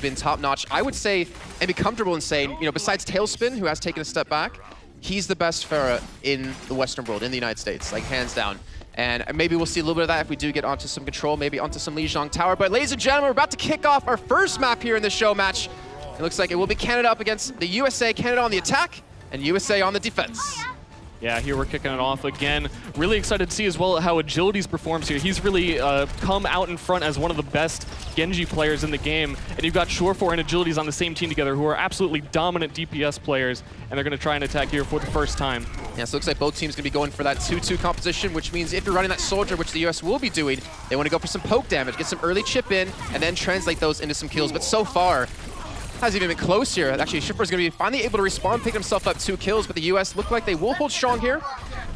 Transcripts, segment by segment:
been top-notch. I would say, and be comfortable in saying, you know, besides Tailspin, who has taken a step back, he's the best Pharah in the Western world, in the United States, like hands down. And maybe we'll see a little bit of that if we do get onto some control, maybe onto some Lijang Tower. But ladies and gentlemen, we're about to kick off our first map here in the show match. It looks like it will be Canada up against the USA. Canada on the attack and USA on the defense. Yeah, here we're kicking it off again. Really excited to see as well how Agilities performs here. He's really come out in front as one of the best Genji players in the game. And you've got Shore4 and Agilities on the same team together who are absolutely dominant DPS players. And they're going to try and attack here for the first time. Yeah, so it looks like both teams going to be going for that 2-2 composition, which means if you're running that Soldier, which the US will be doing, they want to go for some poke damage, get some early chip in, and then translate those into some kills. But so far, hasn't even been close here. Actually, Shipper's going to be finally able to respawn, pick himself up 2 kills, but the US look like they will hold strong here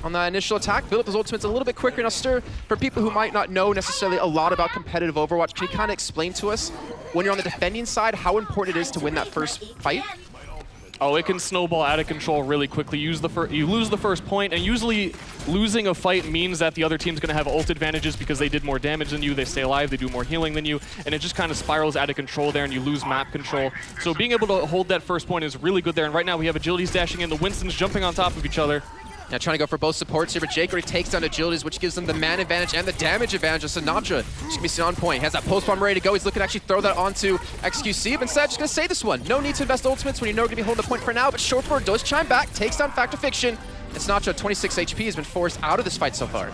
on that initial attack. Build up those ultimates a little bit quicker. Now, Stir, for people who might not know necessarily a lot about competitive Overwatch, can you kind of explain to us, when you're on the defending side, how important it is to win that first fight? Oh, it can snowball out of control really quickly. You lose the first point, and usually losing a fight means that the other team's going to have ult advantages because they did more damage than you, they stay alive, they do more healing than you, and it just kind of spirals out of control there, and you lose map control. So being able to hold that first point is really good there, and right now we have Agilities dashing in, the Winstons jumping on top of each other. Now trying to go for both supports here, but Jake already takes down Agilities, which gives them the man advantage and the damage advantage of Sinatra. Just going to be seen on point. He has that post bomb ready to go. He's looking to actually throw that onto XQC, but instead just going to save this one. No need to invest ultimates when you know you're going to be holding the point for now, but Short4 does chime back, takes down Fact of Fiction, and Sinatra, 26 HP, has been forced out of this fight so far.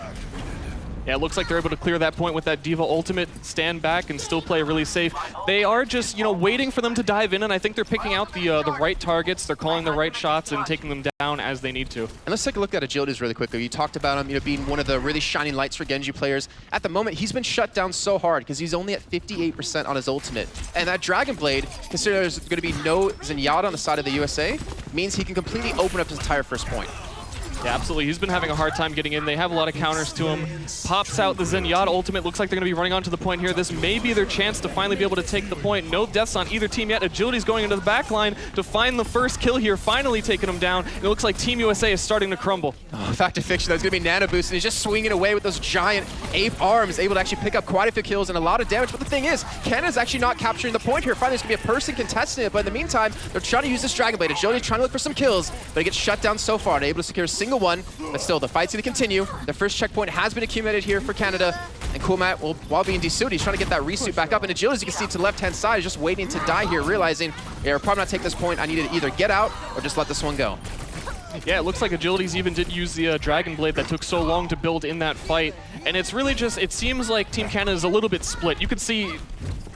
Yeah, it looks like they're able to clear that point with that D.Va ultimate, stand back, and still play really safe. They are just, you know, waiting for them to dive in, and I think they're picking out the right targets. They're calling the right shots and taking them down as they need to. And let's take a look at Agilities really quickly. You talked about him, you know, being one of the really shining lights for Genji players. At the moment, he's been shut down so hard because he's only at 58% on his ultimate. And that Dragon Blade, considering there's going to be no Zenyatta on the side of the USA, means he can completely open up his entire first point. Yeah, absolutely. He's been having a hard time getting in. They have a lot of counters to him. Pops out the Zenyatta ultimate. Looks like they're going to be running onto the point here. This may be their chance to finally be able to take the point. No deaths on either team yet. Agility's going into the back line to find the first kill here, finally taking him down. It looks like Team USA is starting to crumble. Oh, Fact of Fiction, that's going to be Nano Boost, and he's just swinging away with those giant ape arms, able to actually pick up quite a few kills and a lot of damage. But the thing is, Canada's actually not capturing the point here. Finally, there's going to be a person contesting it, but in the meantime, they're trying to use this Dragon Blade. Agility's trying to look for some kills, but he gets shut down so far. They're able to secure a single one, but still, the fight's going to continue. The first checkpoint has been accumulated here for Canada, and Coolmat, well, while being desuited, he's trying to get that resuit back up, and Agilities, you can see to the left-hand side, is just waiting to die here, realizing, yeah, we're probably not taking this point. I need to either get out or just let this one go. Yeah, it looks like Agilities even did use the Dragon Blade that took so long to build in that fight, and it's really just, it seems like Team Canada is a little bit split. You can see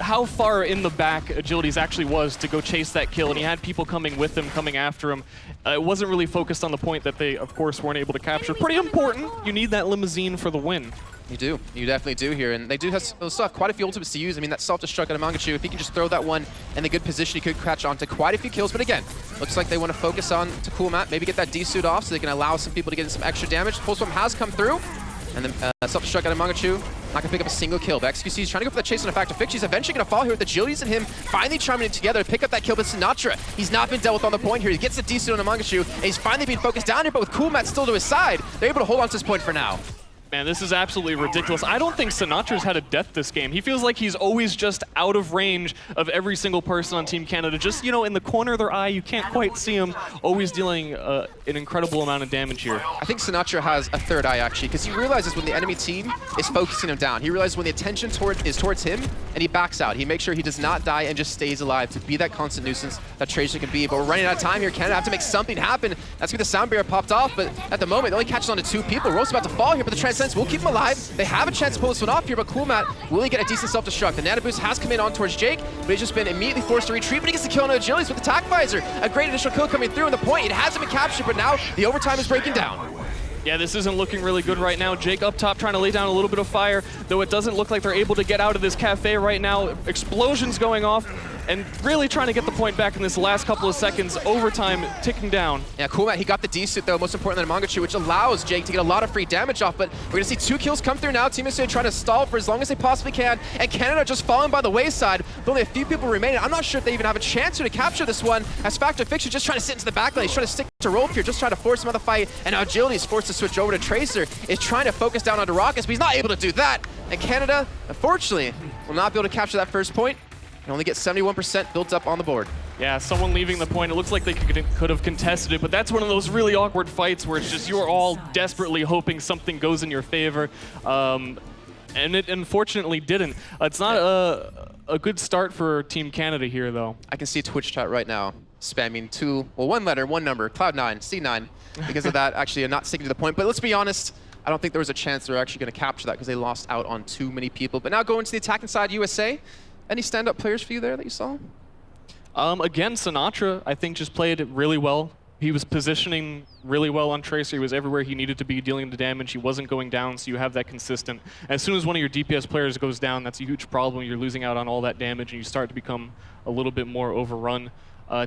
how far in the back Agilities actually was to go chase that kill, and he had people coming with him, coming after him. It wasn't really focused on the point that they, of course, weren't able to capture. Pretty important. You need that limousine for the win. You do. You definitely do here. And they do have, they'll still have quite a few ultimates to use. I mean, that self-destruct out of Mangachu, if he can just throw that one in a good position, he could catch on to quite a few kills. But again, looks like they want to focus on to Coolmat, maybe get that D-suit off so they can allow some people to get in some extra damage. Pulse Bomb has come through. And then self-destruct out of Mangachu, not going to pick up a single kill. But XQC is trying to go for that chase on a Fact of Fiction. He's eventually going to fall here with Agilities and him finally chiming in together to pick up that kill. But Sinatra, he's not been dealt with on the point here. He gets the D-suit on the Mangachu, and he's finally being focused down here, but with Coolmat still to his side, they're able to hold on to this point for now. Man, this is absolutely ridiculous. I don't think Sinatra's had a death this game. He feels like he's always just out of range of every single person on Team Canada. Just, you know, in the corner of their eye, you can't quite see him, always dealing an incredible amount of damage here. I think Sinatra has a third eye, actually, because he realizes when the enemy team is focusing him down. He realizes when the attention is towards him, and he backs out. He makes sure he does not die and just stays alive to be that constant nuisance that Tracer can be. But we're running out of time here. Canada have to make something happen. That's where the sound barrier popped off, but at the moment, it only catches on to 2 people. Rose's about to fall here, but the Transcendence will keep him alive. They have a chance to pull this one off here, but Coolmat will he get a decent self-destruct. The Nano Boost has come in on towards Jake, but he's just been immediately forced to retreat, but he gets the kill on Agilities with the Attack Visor. A great initial kill coming through, and the point, it hasn't been captured, but now the overtime is breaking down. Yeah, this isn't looking really good right now. Jake up top trying to lay down a little bit of fire, though it doesn't look like they're able to get out of this cafe right now. Explosions going off, and really trying to get the point back in this last couple of seconds. Overtime ticking down. Yeah, Coolmat, he got the D-suit though, most importantly than Mangachu, which allows Jake to get a lot of free damage off, but we're gonna see 2 kills come through now. Team USA trying to stall for as long as they possibly can, and Canada just falling by the wayside, with only a few people remaining. I'm not sure if they even have a chance to capture this one, as Fact of Fiction just trying to sit into the back line. He's trying to stick to rope here, just trying to force him out of the fight, and now Agility is forced to switch over to Tracer, is trying to focus down onto Rockets, but he's not able to do that, and Canada, unfortunately, will not be able to capture that first point. You only get 71% built up on the board. Yeah, someone leaving the point. It looks like they could have contested it, but that's one of those really awkward fights where it's just you're all desperately hoping something goes in your favor. And it unfortunately didn't. It's not a good start for Team Canada here, though. I can see Twitch chat right now spamming one letter, one number, Cloud9, C9, because of that actually not sticking to the point. But let's be honest, I don't think there was a chance they're actually going to capture that because they lost out on too many people. But now going to the attacking side, USA. Any stand-up players for you there that you saw? Again, Sinatra, I think, just played really well. He was positioning really well on Tracer. He was everywhere he needed to be, dealing the damage. He wasn't going down, so you have that consistent. As soon as one of your DPS players goes down, that's a huge problem. You're losing out on all that damage, and you start to become a little bit more overrun.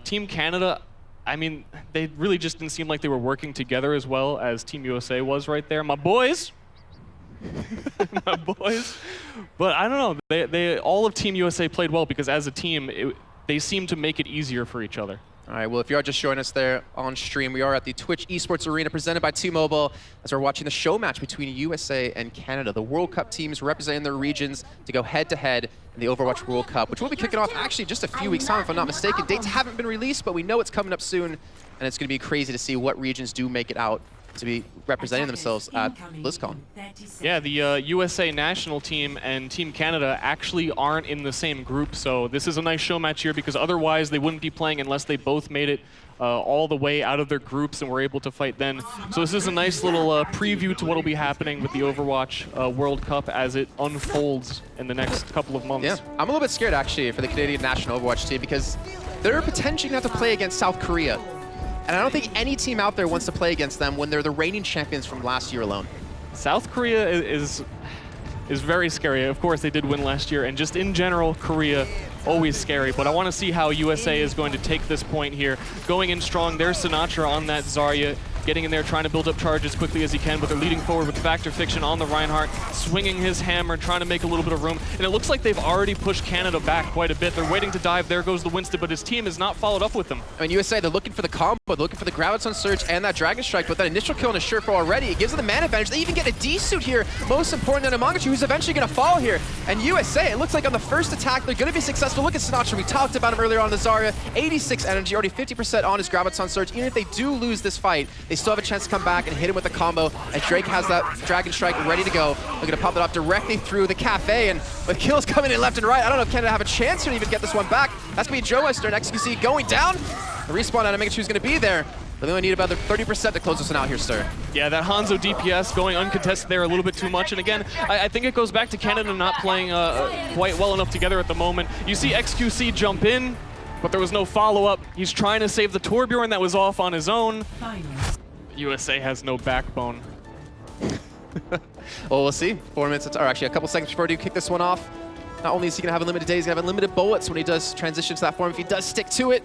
Team Canada, I mean, they really just didn't seem like they were working together as well as Team USA was right there. My boys! My boys. But I don't know. All of Team USA played well because as a team, they seemed to make it easier for each other. All right, well, if you are just joining us there on stream, we are at the Twitch Esports Arena presented by T-Mobile as we're watching the show match between USA and Canada. The World Cup teams representing their regions to go head-to-head in the Overwatch World Cup, which will be kicking off actually just a few weeks' time, if I'm not mistaken. Dates haven't been released, but we know it's coming up soon, and it's going to be crazy to see what regions do make it out to be representing themselves at BlizzCon. Yeah, the USA national team and Team Canada actually aren't in the same group, so this is a nice show match here because otherwise they wouldn't be playing unless they both made it all the way out of their groups and were able to fight then. So this is a nice little preview to what will be happening with the Overwatch World Cup as it unfolds in the next couple of months. Yeah, I'm a little bit scared actually for the Canadian national Overwatch team because they're potentially going to have to play against South Korea. And I don't think any team out there wants to play against them when they're the reigning champions from last year alone. South Korea is very scary. Of course, they did win last year, and just in general, Korea, always scary. But I want to see how USA is going to take this point here. Going in strong, there's Sinatra on that Zarya, getting in there, trying to build up charge as quickly as he can, but they're leading forward with Factor Fiction on the Reinhardt, swinging his hammer, trying to make a little bit of room. And it looks like they've already pushed Canada back quite a bit. They're waiting to dive. There goes the Winston, but his team has not followed up with them. I mean, USA, they're looking for the combo, they're looking for the Graviton Surge and that Dragon Strike, but that initial kill on his Surefour already, it gives them the mana advantage. They even get a D-suit here, most important than a Mangachu, who's eventually going to fall here. And USA, it looks like on the first attack, they're going to be successful. Look at Sinatra, we talked about him earlier on the Zarya, 86 energy, already 50% on his Graviton Surge. Even if they do lose this fight, they still have a chance to come back and hit him with a combo, and Drake has that Dragon Strike ready to go. They're going to pop it off directly through the cafe, and with kills coming in left and right, I don't know if Canada have a chance to even get this one back. That's going to be Joe Wester and XQC going down. The respawn animation is going to be there, but they only need about the 30% to close this one out here, sir. Yeah, that Hanzo DPS going uncontested there a little bit too much, and again, I think it goes back to Canada not playing quite well enough together at the moment. You see XQC jump in, but there was no follow-up. He's trying to save the Torbjorn that was off on his own. USA has no backbone. Well, we'll see. 4 minutes, or actually a couple seconds before you kick this one off. Not only is he going to have a limited day, he's going to have unlimited bullets when he does transition to that form, if he does stick to it.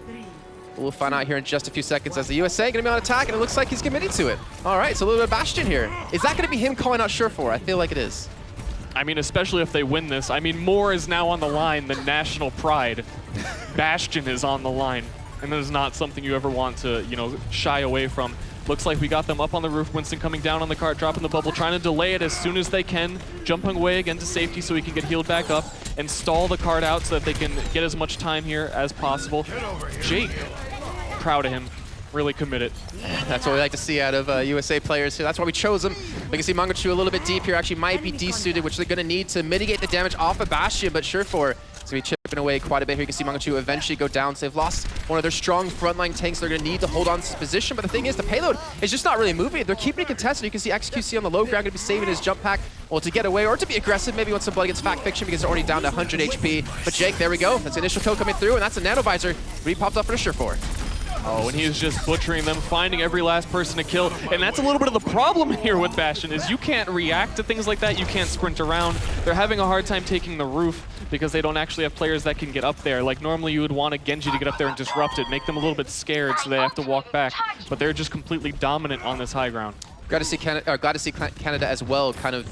But we'll find out here in just a few seconds as the USA going to be on attack, and it looks like he's committing to it. All right, so a little bit of Bastion here. Is that going to be him calling out Surefour? I feel like it is. I mean, especially if they win this. I mean, more is now on the line than national pride. Bastion is on the line, and that is not something you ever want to, shy away from. Looks like we got them up on the roof. Winston coming down on the cart, dropping the bubble, trying to delay it as soon as they can, jumping away again to safety so he can get healed back up and stall the cart out so that they can get as much time here as possible. Jake, proud of him. Really committed. That's what we like to see out of USA players here. That's why we chose him. We can see Mangachu a little bit deep here. Actually might be de-suited, which they're going to need to mitigate the damage off of Bastion, but Surefour is going to be chipping away quite a bit here. You can see Mangachu eventually go down. So they've lost one of their strong frontline tanks. They're going to need to hold on to this position, but the thing is, the payload is just not really moving. They're keeping it contested. You can see XQC on the low ground going to be saving his jump pack, well, to get away or to be aggressive, maybe want some blood against Fact Fiction because they're already down to 100 HP. But Jake, there we go. That's the initial kill coming through, and that's a nanovisor. He popped up for the Surefour. Oh, and he is just butchering them, finding every last person to kill. And that's a little bit of the problem here with Bastion, is you can't react to things like that. You can't sprint around. They're having a hard time taking the roof because they don't actually have players that can get up there. Like normally you would want a Genji to get up there and disrupt it, make them a little bit scared so they have to walk back. But they're just completely dominant on this high ground. Glad to see Canada as well kind of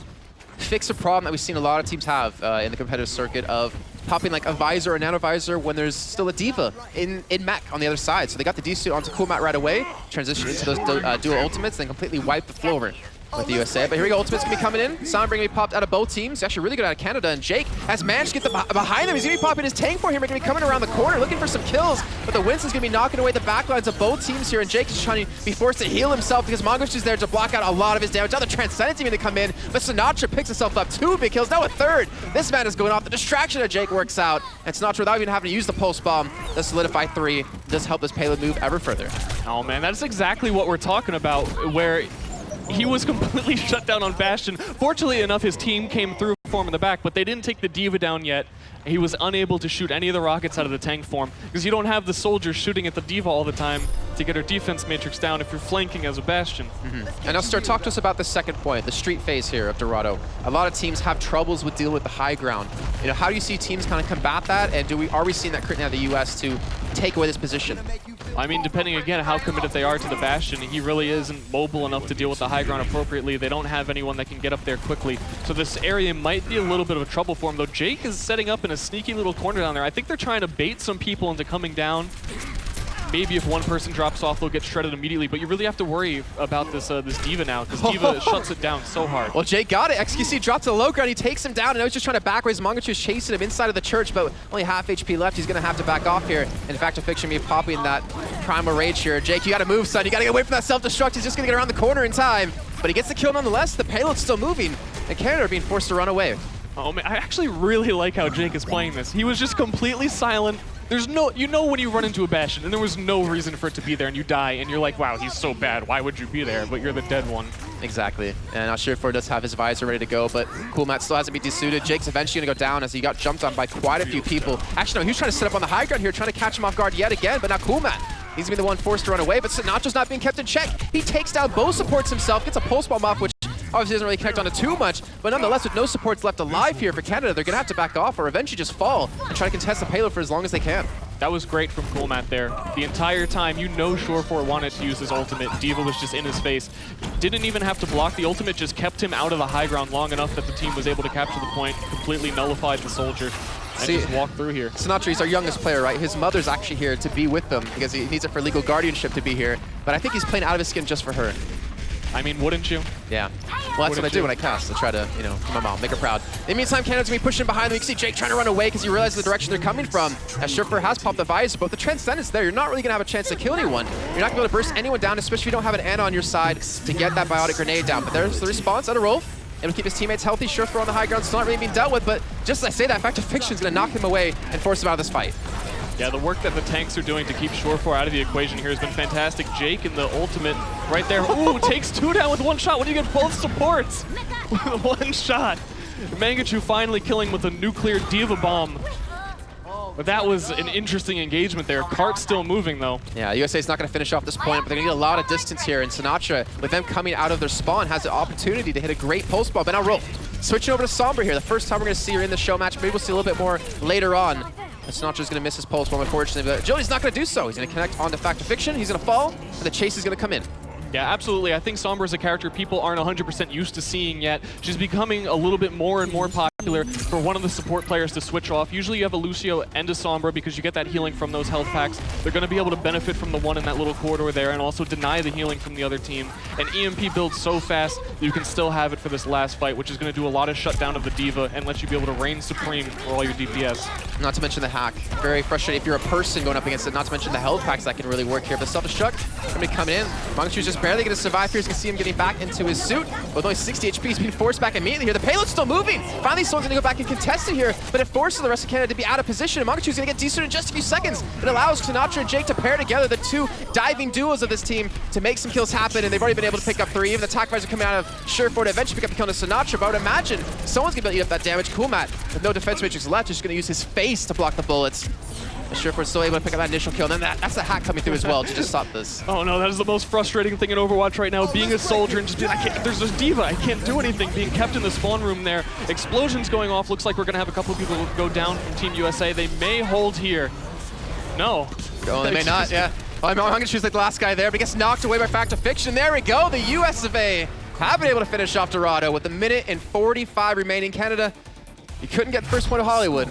fix a problem that we've seen a lot of teams have in the competitive circuit of popping like a visor or a nanovisor when there's still a diva in mech on the other side. So they got the D-suit onto Cool Mat right away, transition into those dual ultimates, then completely wipe the flow over. with the USA. But here we go, Ultimate's gonna be coming in. Sombra gonna be popped out of both teams. Actually really good out of Canada, and Jake has managed to get behind him. He's gonna be popping his tank for him. We're gonna be coming around the corner looking for some kills, but the Winston's gonna be knocking away the backlines of both teams here, and Jake is trying to be forced to heal himself because Mongoose is there to block out a lot of his damage. Now the Transcendence even to come in, but Sinatra picks himself up 2 big kills, now a 3rd. This man is going off. The distraction of Jake works out, and Sinatra, without even having to use the pulse bomb, does solidify 3, does help this payload move ever further. Oh man, that's exactly what we're talking about, where he was completely shut down on Bastion. Fortunately enough, his team came through for him in the back, but they didn't take the Diva down yet. He was unable to shoot any of the rockets out of the tank form because you don't have the soldiers shooting at the Diva all the time to get her defense matrix down if you're flanking as a Bastion. And now, Star, talk to us about the second point, the street phase here of Dorado. A lot of teams have troubles with dealing with the high ground. You know, how do you see teams kind of combat that, and are we seeing that crit now the US to take away this position? I mean, depending again how committed they are to the Bastion, he really isn't mobile enough to deal with the high ground appropriately. They don't have anyone that can get up there quickly. So this area might be a little bit of a trouble for him, though Jake is setting up in a sneaky little corner down there. I think they're trying to bait some people into coming down. Maybe if one person drops off, they'll get shredded immediately, but you really have to worry about this this Diva now, because Diva shuts it down so hard. Well, Jake got it. XQC drops to the low ground. He takes him down, and now he's just trying to back raise. Mongoose is chasing him inside of the church, but only half HP left. He's going to have to back off here. In fact, Fiction me popping that Primal Rage here. Jake, you got to move, son. You got to get away from that self-destruct. He's just going to get around the corner in time, but he gets the kill nonetheless. The payload's still moving, and Canada are being forced to run away. Oh man, I actually really like how Jake is playing this. He was just completely silent. There's no, you know when you run into a Bastion and there was no reason for it to be there and you die and you're like, wow, he's so bad, why would you be there? But you're the dead one. Exactly. And now Surefour does have his visor ready to go, but Cool Matt still hasn't been desuited. Jake's eventually going to go down as he got jumped on by quite a few people. Actually, no, he was trying to set up on the high ground here, trying to catch him off guard yet again, but now Cool Matt, he's going to be the one forced to run away, but Sinatra's not being kept in check. He takes down both supports himself, gets a pulse bomb off, which obviously doesn't really connect onto too much, but nonetheless, with no supports left alive here for Canada, they're going to have to back off or eventually just fall and try to contest the payload for as long as they can. That was great from Cool Matt there. The entire time, you know Surefour wanted to use his ultimate. Diva was just in his face. Didn't even have to block. The ultimate just kept him out of the high ground long enough that the team was able to capture the point, completely nullified the soldier, and just walk through here. Sinatra, he's our youngest player, right? His mother's actually here to be with them because he needs it for legal guardianship to be here, but I think he's playing out of his skin just for her. I mean, wouldn't you? Yeah. Well, that's what I do when I cast. I try to, you know, my mom, make her proud. In the meantime, Canada's going to be pushing behind them. You can see Jake trying to run away because he realizes the direction they're coming from. As Surefour has popped the visor, but the Transcendence there, you're not really going to have a chance to kill anyone. You're not going to be able to burst anyone down, especially if you don't have an Ana on your side to get that biotic grenade down. But there's the response on a roll. Able to keep his teammates healthy. Surefour on the high ground, still not really being dealt with, but just as I say that, Fact of Fiction's going to knock him away and force him out of this fight. Yeah, the work that the tanks are doing to keep Surefour out of the equation here has been fantastic. Jake in the ultimate right there. Ooh, takes 2 down with 1 shot. When do you get both supports with 1 shot? Mangachu finally killing with a nuclear Diva bomb. But that was an interesting engagement there. Cart's still moving, though. Yeah, USA's not going to finish off this point, but they're going to get a lot of distance here. And Sinatra, with them coming out of their spawn, has the opportunity to hit a great pulse bomb. But now roll. Switching over to Sombra here. The first time we're going to see her in the show match. Maybe we'll see a little bit more later on. Sinatra's going to miss his pulse bomb, unfortunately, but Jody's not going to do so. He's going to connect onto Fact of Fiction. He's going to fall, and the chase is going to come in. Yeah, absolutely. I think Sombra is a character people aren't 100% used to seeing yet. She's becoming a little bit more and more popular for one of the support players to switch off. Usually you have a Lucio and a Sombra because you get that healing from those health packs. They're going to be able to benefit from the one in that little corridor there and also deny the healing from the other team. And EMP builds so fast that you can still have it for this last fight, which is going to do a lot of shutdown of the Diva and let you be able to reign supreme for all your DPS. Not to mention the hack. Very frustrating if you're a person going up against it. Not to mention the health packs that can really work here. But self-destruct, somebody coming in. Mongoose just barely going to survive here. You can see him getting back into his suit. With only 60 HP, he's being forced back immediately here. The payload's still moving. Finally, someone's going to go back and contest it here, but it forces the rest of Canada to be out of position. And Mongoose is going to get decent in just a few seconds. It allows Sinatra and Jake to pair together, the 2 diving duos of this team, to make some kills happen, and they've already been able to pick up 3. Even the attack visor coming out of Surefour to eventually pick up the kill to Sinatra, but I would imagine someone's going to be able to eat up that damage. Cool Matt, with no defense matrix left, just going to use his face to block the bullets. Surefour's still able to pick up that initial kill, and then that's the hack coming through as well to just stop this. Oh no, that is the most frustrating thing in Overwatch right now, being a soldier and just being, there's this Diva, I can't do anything, being kept in the spawn room there. Explosions going off, looks like we're gonna have a couple of people go down from Team USA. They may hold here. No. Oh, they may not, yeah. Oh, I'm gonna choose like the last guy there, but he gets knocked away by Fact of Fiction. There we go, the US of A have been able to finish off Dorado with 1 minute and 45 remaining. Canada, you couldn't get the first point of Hollywood.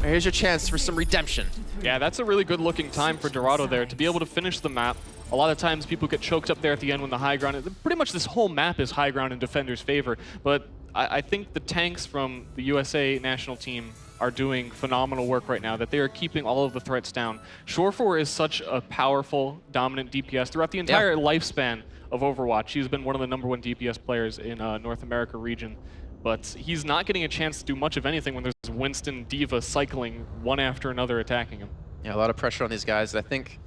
Here's your chance for some redemption. Yeah, that's a really good looking time for Dorado there to be able to finish the map. A lot of times people get choked up there at the end when the high ground, pretty much this whole map is high ground in defenders' favor, but I think the tanks from the USA national team are doing phenomenal work right now, that they are keeping all of the threats down. Shore4 is such a powerful, dominant DPS throughout the entire lifespan of Overwatch. He's been one of the #1 DPS players in North America region, but he's not getting a chance to do much of anything when there's Winston, D.Va cycling one after another attacking him. Yeah, a lot of pressure on these guys. I think,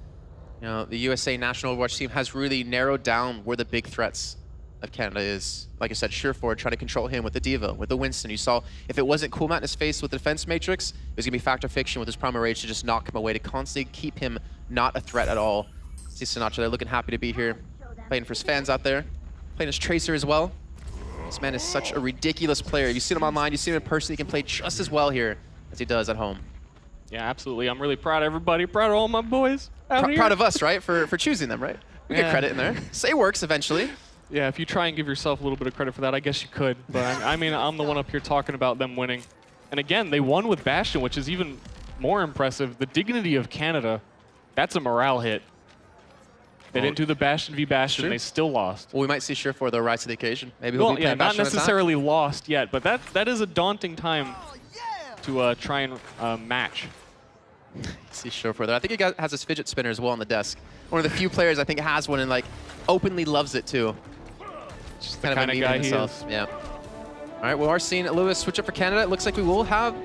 you know, the USA national Overwatch team has really narrowed down where the big threats of Canada is. Like I said, Shore4 trying to control him with the D.Va, with the Winston. You saw if it wasn't Coolmat in his face with the defense matrix, it was going to be Factor Fiction with his Primal Rage to just knock him away, to constantly keep him not a threat at all. See Sinatra there looking happy to be here, playing for his fans out there, playing as Tracer as well. This man is such a ridiculous player. You've seen him online, you've seen him in person, he can play just as well here as he does at home. Yeah, absolutely. I'm really proud of everybody, proud of all my boys out here. Proud of us, right, for choosing them, right? We get credit in there. Say works eventually. Yeah, if you try and give yourself a little bit of credit for that, I guess you could. But I mean, I'm the one up here talking about them winning. And again, they won with Bastion, which is even more impressive. The dignity of Canada, that's a morale hit. They didn't do the Bastion v Bastion, they still lost. Well, we might see Shore4 though rise to the occasion. Maybe we'll be playing not Bastion necessarily lost yet, but that is a daunting time to try and match. See Shore4 there. I think he has his fidget spinner as well on the desk. One of the few players I think has one and like openly loves it too. Just the kind of guy he is. Yeah. All right, we are seeing Lewis switch up for Canada. It looks like we will have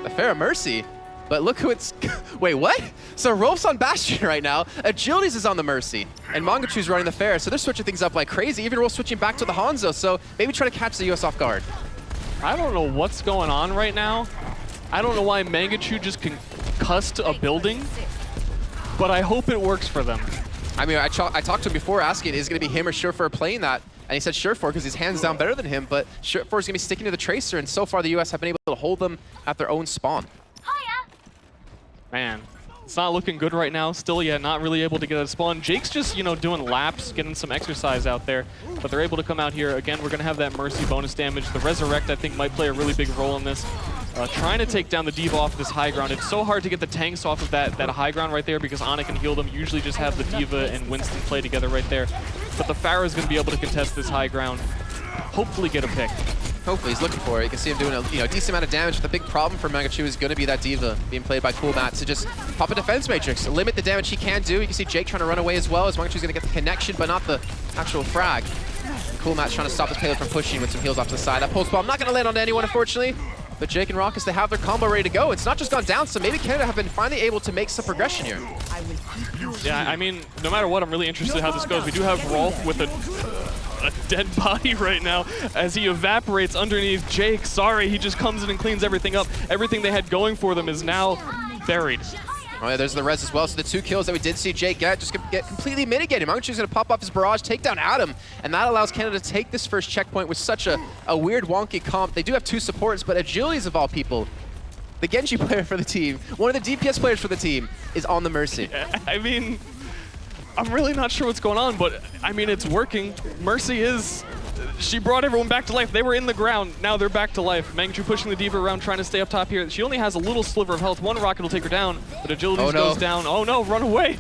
a fair mercy, but look who it's. Wait, what? So Rolf's on Bastion right now. Agilities is on the mercy, and Mangachu's running the fair. So they're switching things up like crazy. Even Rolf switching back to the Hanzo. So maybe try to catch the US off guard. I don't know what's going on right now. I don't know why Mangachu just concussed a building, but I hope it works for them. I mean, I talked to him before asking, is it going to be him or Shore4 playing that? And he said Shore4 because he's hands down better than him, but Shore4 is going to be sticking to the Tracer, and so far the US have been able to hold them at their own spawn. Man, it's not looking good right now. Still, yeah, not really able to get a spawn. Jake's just, you know, doing laps, getting some exercise out there, but they're able to come out here. Again, we're going to have that Mercy bonus damage. The Resurrect, I think, might play a really big role in this. Trying to take down the D.Va off this high ground. It's so hard to get the tanks off of that high ground right there because Ana can heal them. Usually just have the D.Va and Winston play together right there. But the Pharah is going to be able to contest this high ground. Hopefully get a pick. Hopefully he's looking for it. You can see him doing a decent amount of damage. The big problem for Mangachu is going to be that D.Va being played by Coolmat to just pop a defense matrix, limit the damage he can do. You can see Jake trying to run away as well as Mangachu's going to get the connection, but not the actual frag. Coolmat's trying to stop this payload from pushing with some heals off to the side. That pulse bomb not going to land on anyone, unfortunately. But Jake and Raucus, they have their combo ready to go. It's not just gone down, so maybe Canada have been finally able to make some progression here. Yeah, I mean, no matter what, I'm really interested in how this goes. We do have Rolf with a dead body right now as he evaporates underneath Jake. Sorry, he just comes in and cleans everything up. Everything they had going for them is now buried. Oh yeah, there's the res as well. So the 2 kills that we did see Jake get just get completely mitigated. Mangachu's going to pop off his barrage, take down Adam, and that allows Canada to take this first checkpoint with such a weird, wonky comp. They do have 2 supports, but Agilities of all people, the Genji player for the team, one of the DPS players for the team, is on the Mercy. Yeah, I mean, I'm really not sure what's going on, but I mean, it's working. Mercy is... She brought everyone back to life. They were in the ground. Now they're back to life. Mangachu pushing the D.Va around, trying to stay up top here. She only has a little sliver of health. One rocket will take her down, but Agilities goes down. Oh no, run away.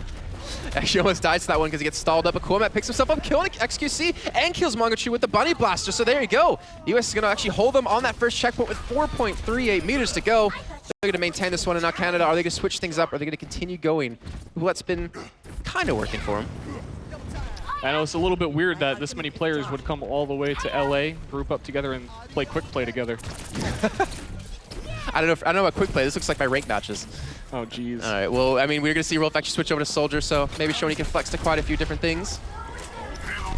Actually almost dies to that one because he gets stalled up. But Coolmat picks himself up, killing XQC, and kills Mangachu with the Bunny Blaster. So there you go. The US is going to actually hold them on that first checkpoint with 4.38 meters to go. They're going to maintain this one, and now Canada, are they going to switch things up? Are they going to continue going what's been kind of working for them? I know it's a little bit weird that this many players would come all the way to LA, group up together, and play quick play together. I don't know about quick play. This looks like my rank matches. Oh, jeez. All right, well, I mean, we're going to see Rolf actually switch over to Soldier, so maybe Shoney can flex to quite a few different things.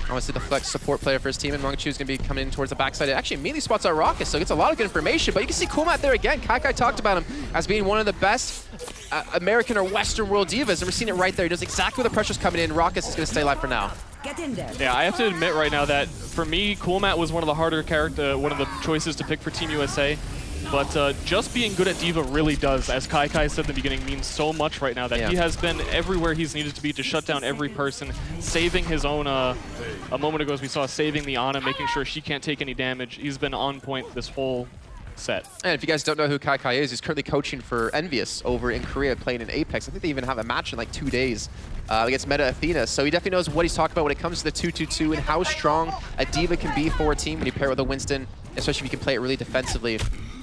I want to see the flex support player for his team, and Mangachu is going to be coming in towards the backside. It actually immediately spots out Raucus, so it gets a lot of good information, but you can see Coolmat there again. Kai talked about him as being one of the best American or Western world divas, and we're seeing it right there. He knows exactly where the pressure's coming in. Raucus is going to stay alive for now. Get in there. Yeah, I have to admit right now that for me, Coolmat was one of the harder one of the choices to pick for Team USA. But just being good at D.Va really does, as Kai said in the beginning, means so much right now that he has been everywhere he's needed to be to shut down every person, saving his own, a moment ago as we saw, saving the Ana, making sure she can't take any damage. He's been on point this whole set. And if you guys don't know who Kai is, he's currently coaching for Envious over in Korea, playing in Apex. I think they even have a match in like 2 days against Meta Athena. So he definitely knows what he's talking about when it comes to the 2-2-2 and how strong a D.Va can be for a team when you pair it with a Winston, especially if you can play it really defensively.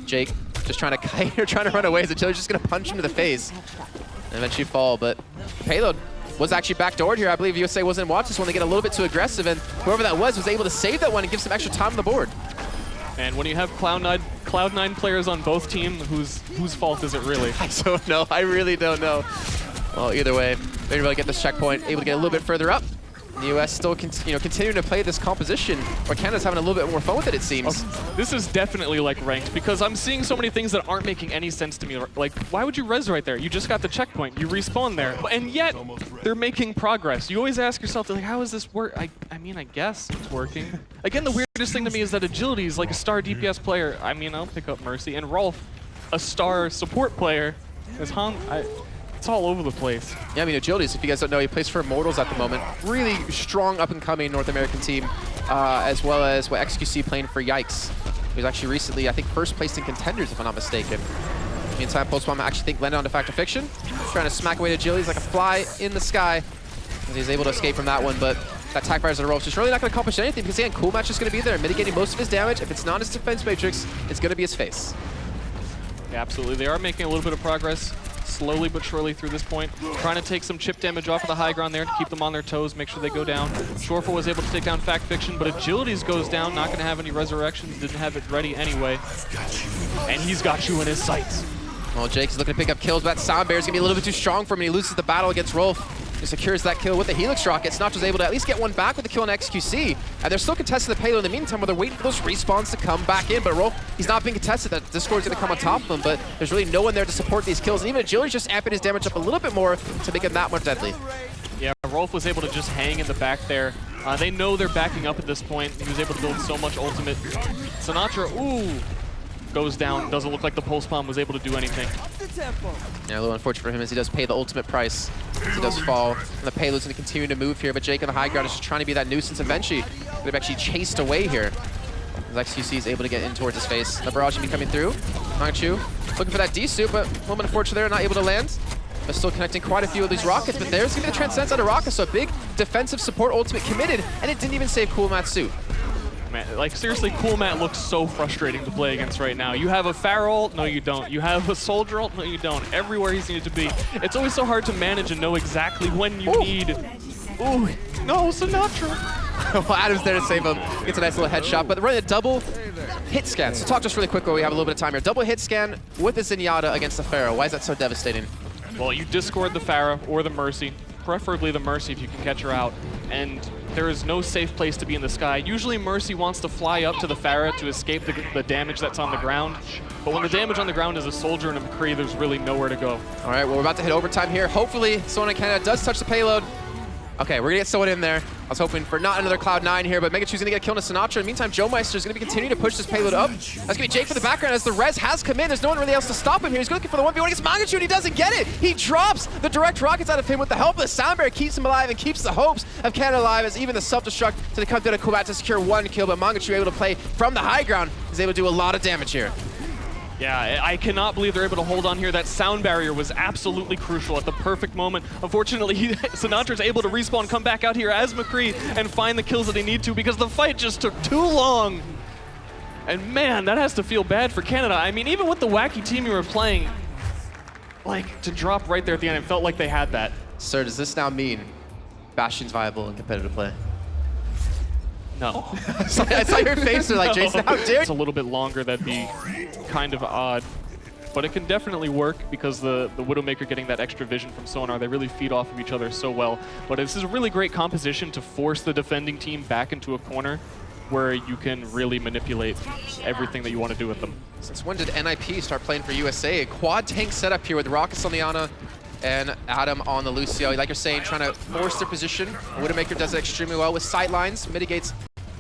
Jake just trying to kite or trying to run away as Agility's just going to punch him to the face and eventually fall. But payload was actually backdoored here. I believe USA wasn't watching this one. They get a little bit too aggressive, and whoever that was able to save that one and give some extra time on the board. And when you have Cloud9 players on both teams, whose fault is it really? I don't know. I really don't know. Well, either way, they're able to get this checkpoint, able to get a little bit further up. The US still continuing to play this composition, where Canada's having a little bit more fun with it, it seems. Okay. This is definitely like ranked, because I'm seeing so many things that aren't making any sense to me. Like, why would you res right there? You just got the checkpoint. You respawn there. And yet, they're making progress. You always ask yourself, like, how is this work? I mean, I guess it's working. Again, the weirdest thing to me is that Agility is like a star DPS player. I mean, I'll pick up Mercy. And Rolf, a star support player, is it's all over the place. Yeah, I mean, Agilities, if you guys don't know, he plays for Immortals at the moment. Really strong up-and-coming North American team, as well as XQC playing for Yikes. He was actually recently, I think, first placed in Contenders, if I'm not mistaken. Meantime, Postbomb, I actually think, landed on Defacto Fiction. Trying to smack away to Agilities like a fly in the sky. As he's able to escape from that one, but that attack fires on the ropes just really not going to accomplish anything, because, again, Cool Match is going to be there, mitigating most of his damage. If it's not his defense matrix, it's going to be his face. Yeah, absolutely. They are making a little bit of progress. Slowly but surely through this point, trying to take some chip damage off of the high ground there to keep them on their toes, make sure they go down. Shoreful was able to take down Fact Fiction, but Agilities goes down, not going to have any resurrections, didn't have it ready anyway. And he's got you in his sights. Well, Jake is looking to pick up kills, but that Sound Bear is going to be a little bit too strong for him, and he loses the battle against Rolf. He secures that kill with the Helix Rocket. Snotch was able to at least get one back with the kill on XQC, and they're still contesting the payload in the meantime, while they're waiting for those respawns to come back in. But Rolf, he's not being contested. That Discord's going to come on top of him, but there's really no one there to support these kills. And even Agility's just amping his damage up a little bit more to make him that much deadly. Yeah, Rolf was able to just hang in the back there. They know they're backing up at this point. He was able to build so much ultimate. Sinatra, ooh, goes down. Doesn't look like the pulse bomb was able to do anything. Yeah, a little unfortunate for him as he does pay the ultimate price. He does fall, and the payload's going to continue to move here, but Jake on the high ground is just trying to be that nuisance eventually. They've actually chased away here. As XQC is able to get in towards his face. The barrage should be coming through. Mangachu looking for that D-suit, but a little bit unfortunate there, not able to land. But still connecting quite a few of these rockets, but there's going to be the Transcendence out of rockets, so a big defensive support ultimate committed, and it didn't even save Cool Matt's suit. Man, like, seriously, Cool Matt looks so frustrating to play against right now. You have a Pharaoh ult? No, you don't. You have a Soldier ult? No, you don't. Everywhere he's needed to be. It's always so hard to manage and know exactly when you need... Ooh, no, Sinatra. Well, Adam's there to save him. Gets a nice little headshot, but running a double hit scan. So talk to us really quick while we have a little bit of time here. Double hit scan with the Zenyatta against the Pharaoh. Why is that so devastating? Well, you discord the Pharaoh or the Mercy, preferably the Mercy if you can catch her out, and there is no safe place to be in the sky. Usually Mercy wants to fly up to the Pharaoh to escape the damage that's on the ground, but when the damage on the ground is a Soldier and a McCree, there's really nowhere to go. All right, well, we're about to hit overtime here. Hopefully, someone in Canada does touch the payload. Okay, we're gonna get someone in there. I was hoping for not another Cloud9 here, but Megachu's gonna get a kill on Sinatra. In the meantime, Joe Meister is gonna be continuing to push this payload up. That's gonna be Jake for the background as the res has come in. There's no one really else to stop him here. He's looking for the 1v1 against Mangachu, and he doesn't get it. He drops the direct rockets out of him with the help of the Sound Bear, keeps him alive and keeps the hopes of Canada alive, as even the self-destruct to come down to Kubat to secure one kill, but Mangachu able to play from the high ground is able to do a lot of damage here. Yeah, I cannot believe they're able to hold on here. That sound barrier was absolutely crucial at the perfect moment. Unfortunately, Sinatra's able to respawn, come back out here as McCree, and find the kills that they need to, because the fight just took too long. And man, that has to feel bad for Canada. I mean, even with the wacky team you were playing, like, to drop right there at the end, it felt like they had that. Sir, does this now mean Bastion's viable in competitive play? No. I saw your face, like, no. Jason, how dare you? It's a little bit longer, that'd be kind of odd. But it can definitely work because the Widowmaker getting that extra vision from Sonar, they really feed off of each other so well. But this is a really great composition to force the defending team back into a corner where you can really manipulate everything that you want to do with them. Since when did NIP start playing for USA? A quad tank setup here with Rockets on the Ana and Adam on the Lucio. Like you're saying, trying to force their position. Widowmaker does it extremely well with sight lines, mitigates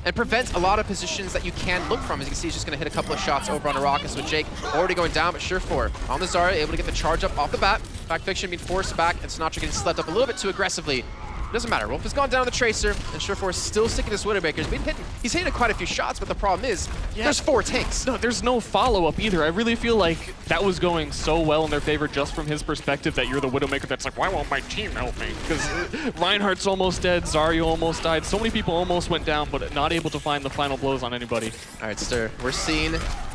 and prevents a lot of positions that you can look from. As you can see, he's just going to hit a couple of shots over on the Rockets with Jake already going down, but Surefour on the Zarya, able to get the charge up off the bat. Fact Fiction being forced back, and Sinatra getting slept up a little bit too aggressively. Doesn't matter. Wolf has gone down on the Tracer, and Surefour is still sticking his Widowmaker. He's hitting quite a few shots, but the problem is, there's 4 tanks. No, there's no follow-up either. I really feel like that was going so well in their favor just from his perspective that you're the Widowmaker that's like, why won't my team help me? Because Reinhardt's almost dead, Zarya almost died. So many people almost went down, but not able to find the final blows on anybody. All right, Stir, we're seeing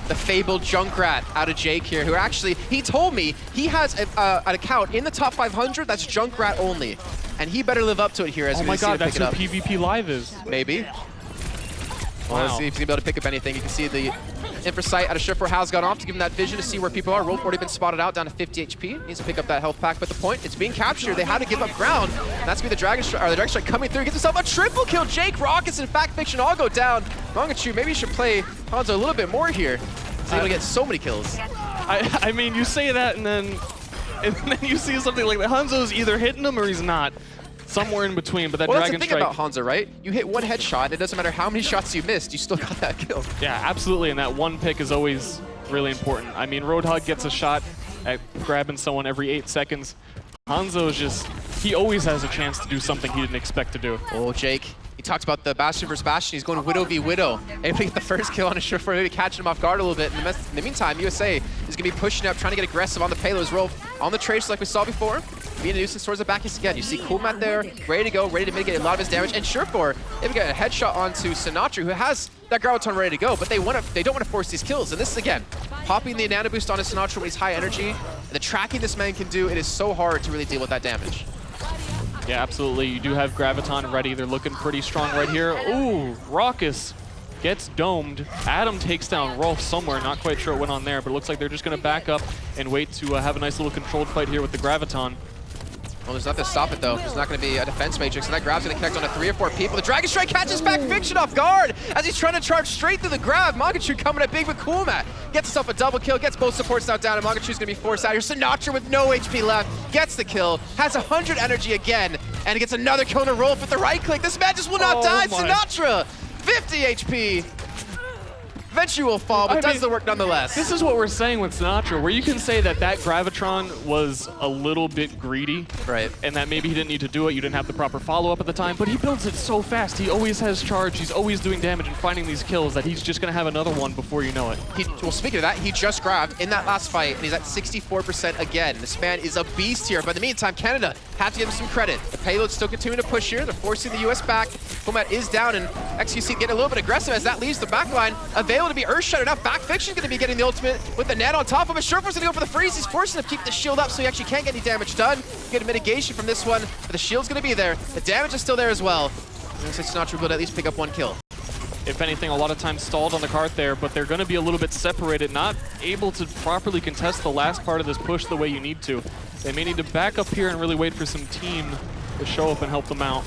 the fabled Junkrat out of Jake here, who actually, he told me he has an account in the top 500 that's Junkrat only. And he better live up to it here as oh we my see god, him pick that's it who up. PvP Live is. Maybe. Wow. Well, let's see if he's gonna be able to pick up anything. You can see the infra sight out of Surefour has gone off to give him that vision to see where people are. Wolf already been spotted out down to 50 HP. Needs to pick up that health pack, but the point, it's being captured. They had to give up ground. And that's gonna be the Dragon Strike coming through. Gets himself a triple kill. Jake, Rockets, and Fact Fiction all go down. Mangachu, maybe you should play Hanzo a little bit more here. He's able to get so many kills. I mean, you say that and then you see something like that. Hanzo's either hitting him or he's not. Somewhere in between, but that well, Dragon that's the thing Strike... about Hanzo, right? You hit one headshot, it doesn't matter how many shots you missed, you still got that kill. Yeah, absolutely, and that one pick is always really important. I mean, Roadhog gets a shot at grabbing someone every 8 seconds. Hanzo is just... he always has a chance to do something he didn't expect to do. Oh, Jake. He talks about the Bastion versus Bastion. He's going Widow v Widow. Able to get the first kill on a Surefour, maybe catching him off guard a little bit. In the meantime, USA is going to be pushing up, trying to get aggressive on the payloads. Roll on the Tracer like we saw before. Being a nuisance towards the back again. You see Coolmat there, ready to go, ready to mitigate a lot of his damage. And Surefour, they've got a headshot onto Sinatra, who has that Graviton ready to go, but they don't want to force these kills. And this is, again, popping the nano boost onto Sinatra when he's high energy. And the tracking this man can do, it is so hard to really deal with that damage. Yeah, absolutely. You do have Graviton ready. They're looking pretty strong right here. Ooh, Raucous gets domed. Adam takes down Rolf somewhere. Not quite sure what went on there, but it looks like they're just going to back up and wait to have a nice little controlled fight here with the Graviton. Well, there's nothing to stop it, though. There's not going to be a defense matrix, and that grab's going to connect on 3 or 4 people. The Dragon Strike catches back Fiction off guard as he's trying to charge straight through the grab. Mangachu coming at big with Coolmat. Gets himself a double kill, gets both supports now down, and Mangachu's going to be forced out here. Sinatra with no HP left gets the kill, has 100 energy again, and he gets another kill in a roll with the right click. This man just will not die. Sinatra, 50 HP. Eventually will fall, but does the work nonetheless. This is what we're saying with Sinatra, where you can say that Gravitron was a little bit greedy. Right. And that maybe he didn't need to do it, you didn't have the proper follow-up at the time, but he builds it so fast. He always has charge, he's always doing damage and finding these kills that he's just going to have another one before you know it. Well, speaking of that, he just grabbed in that last fight, and he's at 64% again. This man is a beast here, but in the meantime, Canada have to give him some credit. The payload's still continuing to push here. They're forcing the US back. Coolmat is down, and XQC getting a little bit aggressive as that leaves the backline. Available to be Earthshatter. Now Back Fiction's going to be getting the ultimate with the net on top of it. Surefour's going to go for the freeze. He's forcing him to keep the shield up so he actually can't get any damage done. Get a mitigation from this one, but the shield's going to be there. The damage is still there as well. Looks like Sinatra will at least pick up 1 kill. If anything, a lot of times stalled on the cart there, but they're going to be a little bit separated, not able to properly contest the last part of this push the way you need to. They may need to back up here and really wait for some team to show up and help them out.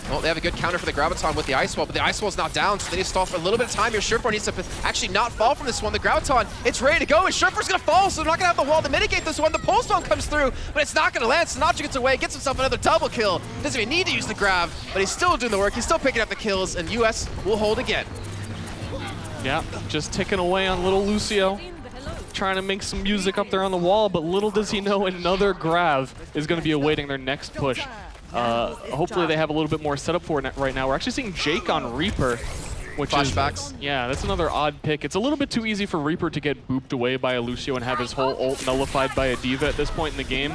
Well, they have a good counter for the Graviton with the Ice Wall, but the Ice Wall's not down, so they need to stall for a little bit of time here. Surefour needs to actually not fall from this one. The Graviton, it's ready to go, and Surefour's going to fall, so they're not going to have the wall to mitigate this one. The Pulse Bomb comes through, but it's not going to land. Sinatra gets away, gets himself another double kill. Doesn't even need to use the grab, but he's still doing the work. He's still picking up the kills, and US will hold again. Yeah, just ticking away on little Lucio. Trying to make some music up there on the wall, but little does he know another Grav is going to be awaiting their next push. Hopefully they have a little bit more setup for it right now. We're actually seeing Jake on Reaper, which Flashbacks. Yeah, that's another odd pick. It's a little bit too easy for Reaper to get booped away by a Lucio and have his whole ult nullified by a Diva at this point in the game.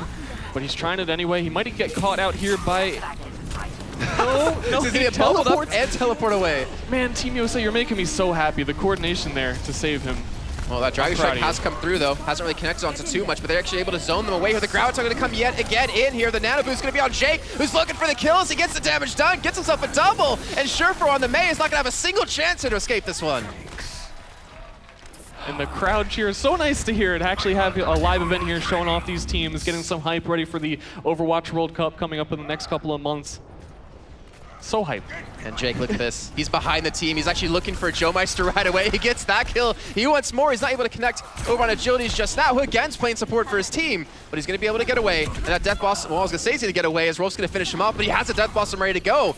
But he's trying it anyway. He might get caught out here by... No, He's gonna get bubbled up and teleport away. Man, Team USA, you're making me so happy. The coordination there to save him. Well, that Dragon Strike has come through, though. Hasn't really connected onto too much, but they're actually able to zone them away here. The Graviton going to come yet again in here. The Nano Boost going to be on Jake, who's looking for the kills. He gets the damage done, gets himself a double, and Surefour on the May is not going to have a single chance to escape this one. And the crowd cheers. So nice to hear it. Actually have a live event here showing off these teams, getting some hype ready for the Overwatch World Cup coming up in the next couple of months. So hype. And Jake, look at this. He's behind the team. He's actually looking for Joe Meister right away. He gets that kill. He wants more. He's not able to connect over on Agilities just now, who again's playing support for his team, but he's going to be able to get away. And that Death Blossom, well, I was going to say he's going to get away as Rolf's going to finish him off, but he has a Death Blossom ready to go.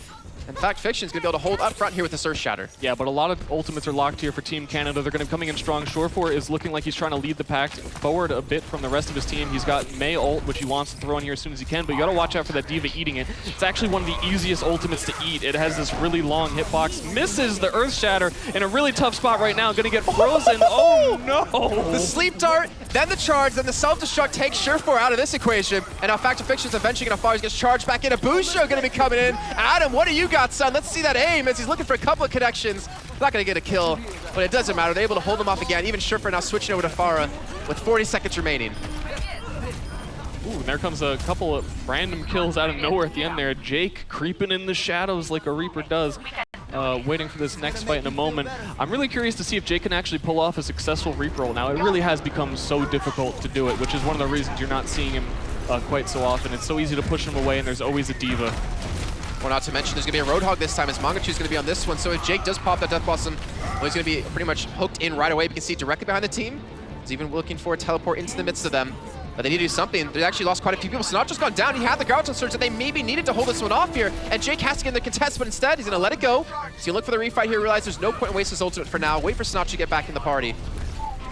In fact, Fiction's going to be able to hold up front here with this Earth Shatter. Yeah, but a lot of ultimates are locked here for Team Canada. They're going to be coming in strong. Shore4 is looking like he's trying to lead the pack forward a bit from the rest of his team. He's got Mei ult, which he wants to throw in here as soon as he can, but you got to watch out for that D.Va eating it. It's actually one of the easiest ultimates to eat. It has this really long hitbox. Misses the Earth Shatter in a really tough spot right now. Going to get frozen. Oh, no! The Sleep Dart, then the charge, then the self-destruct takes Shore4 out of this equation. And now Fact of Fiction's eventually going to fire. He gets charged back in. A Busho going to be coming in. Adam, what do you got, son? Let's see that aim as he's looking for a couple of connections. Not going to get a kill, but it doesn't matter. They're able to hold him off again. Even Shore4 now switching over to Farah with 40 seconds remaining. Ooh, and there comes a couple of random kills out of nowhere at the end there. Jake creeping in the shadows like a Reaper does. Waiting for this next fight in a moment. I'm really curious to see if Jake can actually pull off a successful Reaper roll. Now, it really has become so difficult to do it, which is one of the reasons you're not seeing him quite so often. It's so easy to push him away, and there's always a D.Va. Well, not to mention there's going to be a Roadhog this time as Mangachu's going to be on this one. So if Jake does pop that Death Blossom, well, he's going to be pretty much hooked in right away. We can see directly behind the team. He's even looking for a teleport into the midst of them. But they need to do something. They actually lost quite a few people. Sinatra's gone down. He had the Grouch on Surge that they maybe needed to hold this one off here. And Jake has to get in the contest, but instead he's going to let it go. So you look for the refight here, realize there's no point in wasting his ultimate for now. Wait for Sinatra to get back in the party.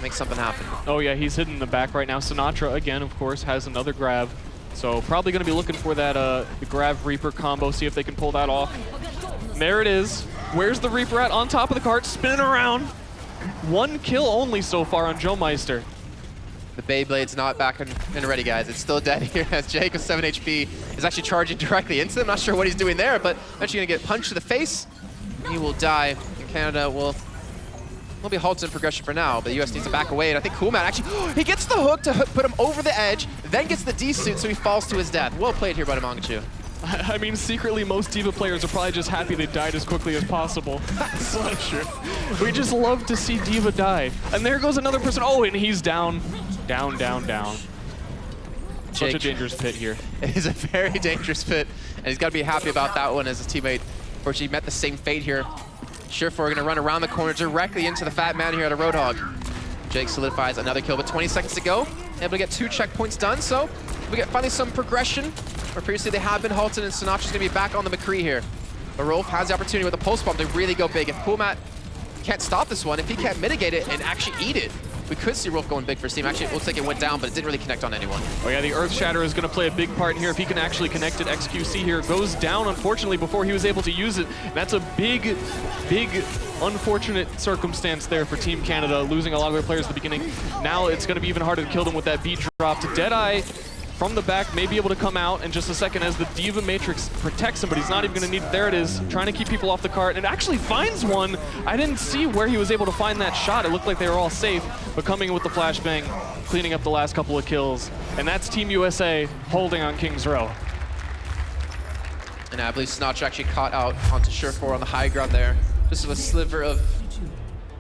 Make something happen. Oh yeah, he's hidden in the back right now. Sinatra, again, of course, has another grab. So probably going to be looking for that the grab Reaper combo, see if they can pull that off. And there it is. Where's the Reaper at? On top of the cart, spinning around. One kill only so far on Joemeister. The Beyblade's not back and ready, guys. It's still dead here as Jake with 7 HP is actually charging directly into them. Not sure what he's doing there, but eventually going to get punched to the face. He will die. And Canada will be halted in progression for now, but the US needs to back away. And I think Coolman actually, he gets the hook to put him over the edge, then gets the D-suit so he falls to his death. Well played here by Mangachu. I mean, secretly, most D.Va players are probably just happy they died as quickly as possible. That's so true. We just love to see D.Va die. And there goes another person. Oh, and he's down. Down, down, down. Such a dangerous pit here. It is a very dangerous pit, and he's got to be happy about that one as his teammate unfortunately met the same fate here. Shore4 going to run around the corner directly into the fat man here at a Roadhog. Jake solidifies another kill, but 20 seconds to go. Able to get 2 checkpoints done, so we get finally some progression. Where previously they have been halted, and Sinatra's going to be back on the McCree here. But Rolf has the opportunity with a pulse bomb to really go big. If Coolmat can't stop this one, if he can't mitigate it and actually eat it, we could see Rolf going big for Steam. Actually, it looks like it went down, but it didn't really connect on anyone. Oh yeah, the Earth Shatter is going to play a big part here. If he can actually connect it, XQC here goes down, unfortunately, before he was able to use it. That's a big, big, unfortunate circumstance there for Team Canada, losing a lot of their players at the beginning. Now it's going to be even harder to kill them with that beat drop. To Deadeye from the back, may be able to come out in just a second as the D.Va Matrix protects him, but he's not even going to need it. There it is, trying to keep people off the cart, and actually finds one. I didn't see where he was able to find that shot. It looked like they were all safe, but coming in with the flashbang, cleaning up the last couple of kills. And that's Team USA holding on King's Row. And I believe Sinatra actually caught out onto Shore4 on the high ground there. Just with a sliver of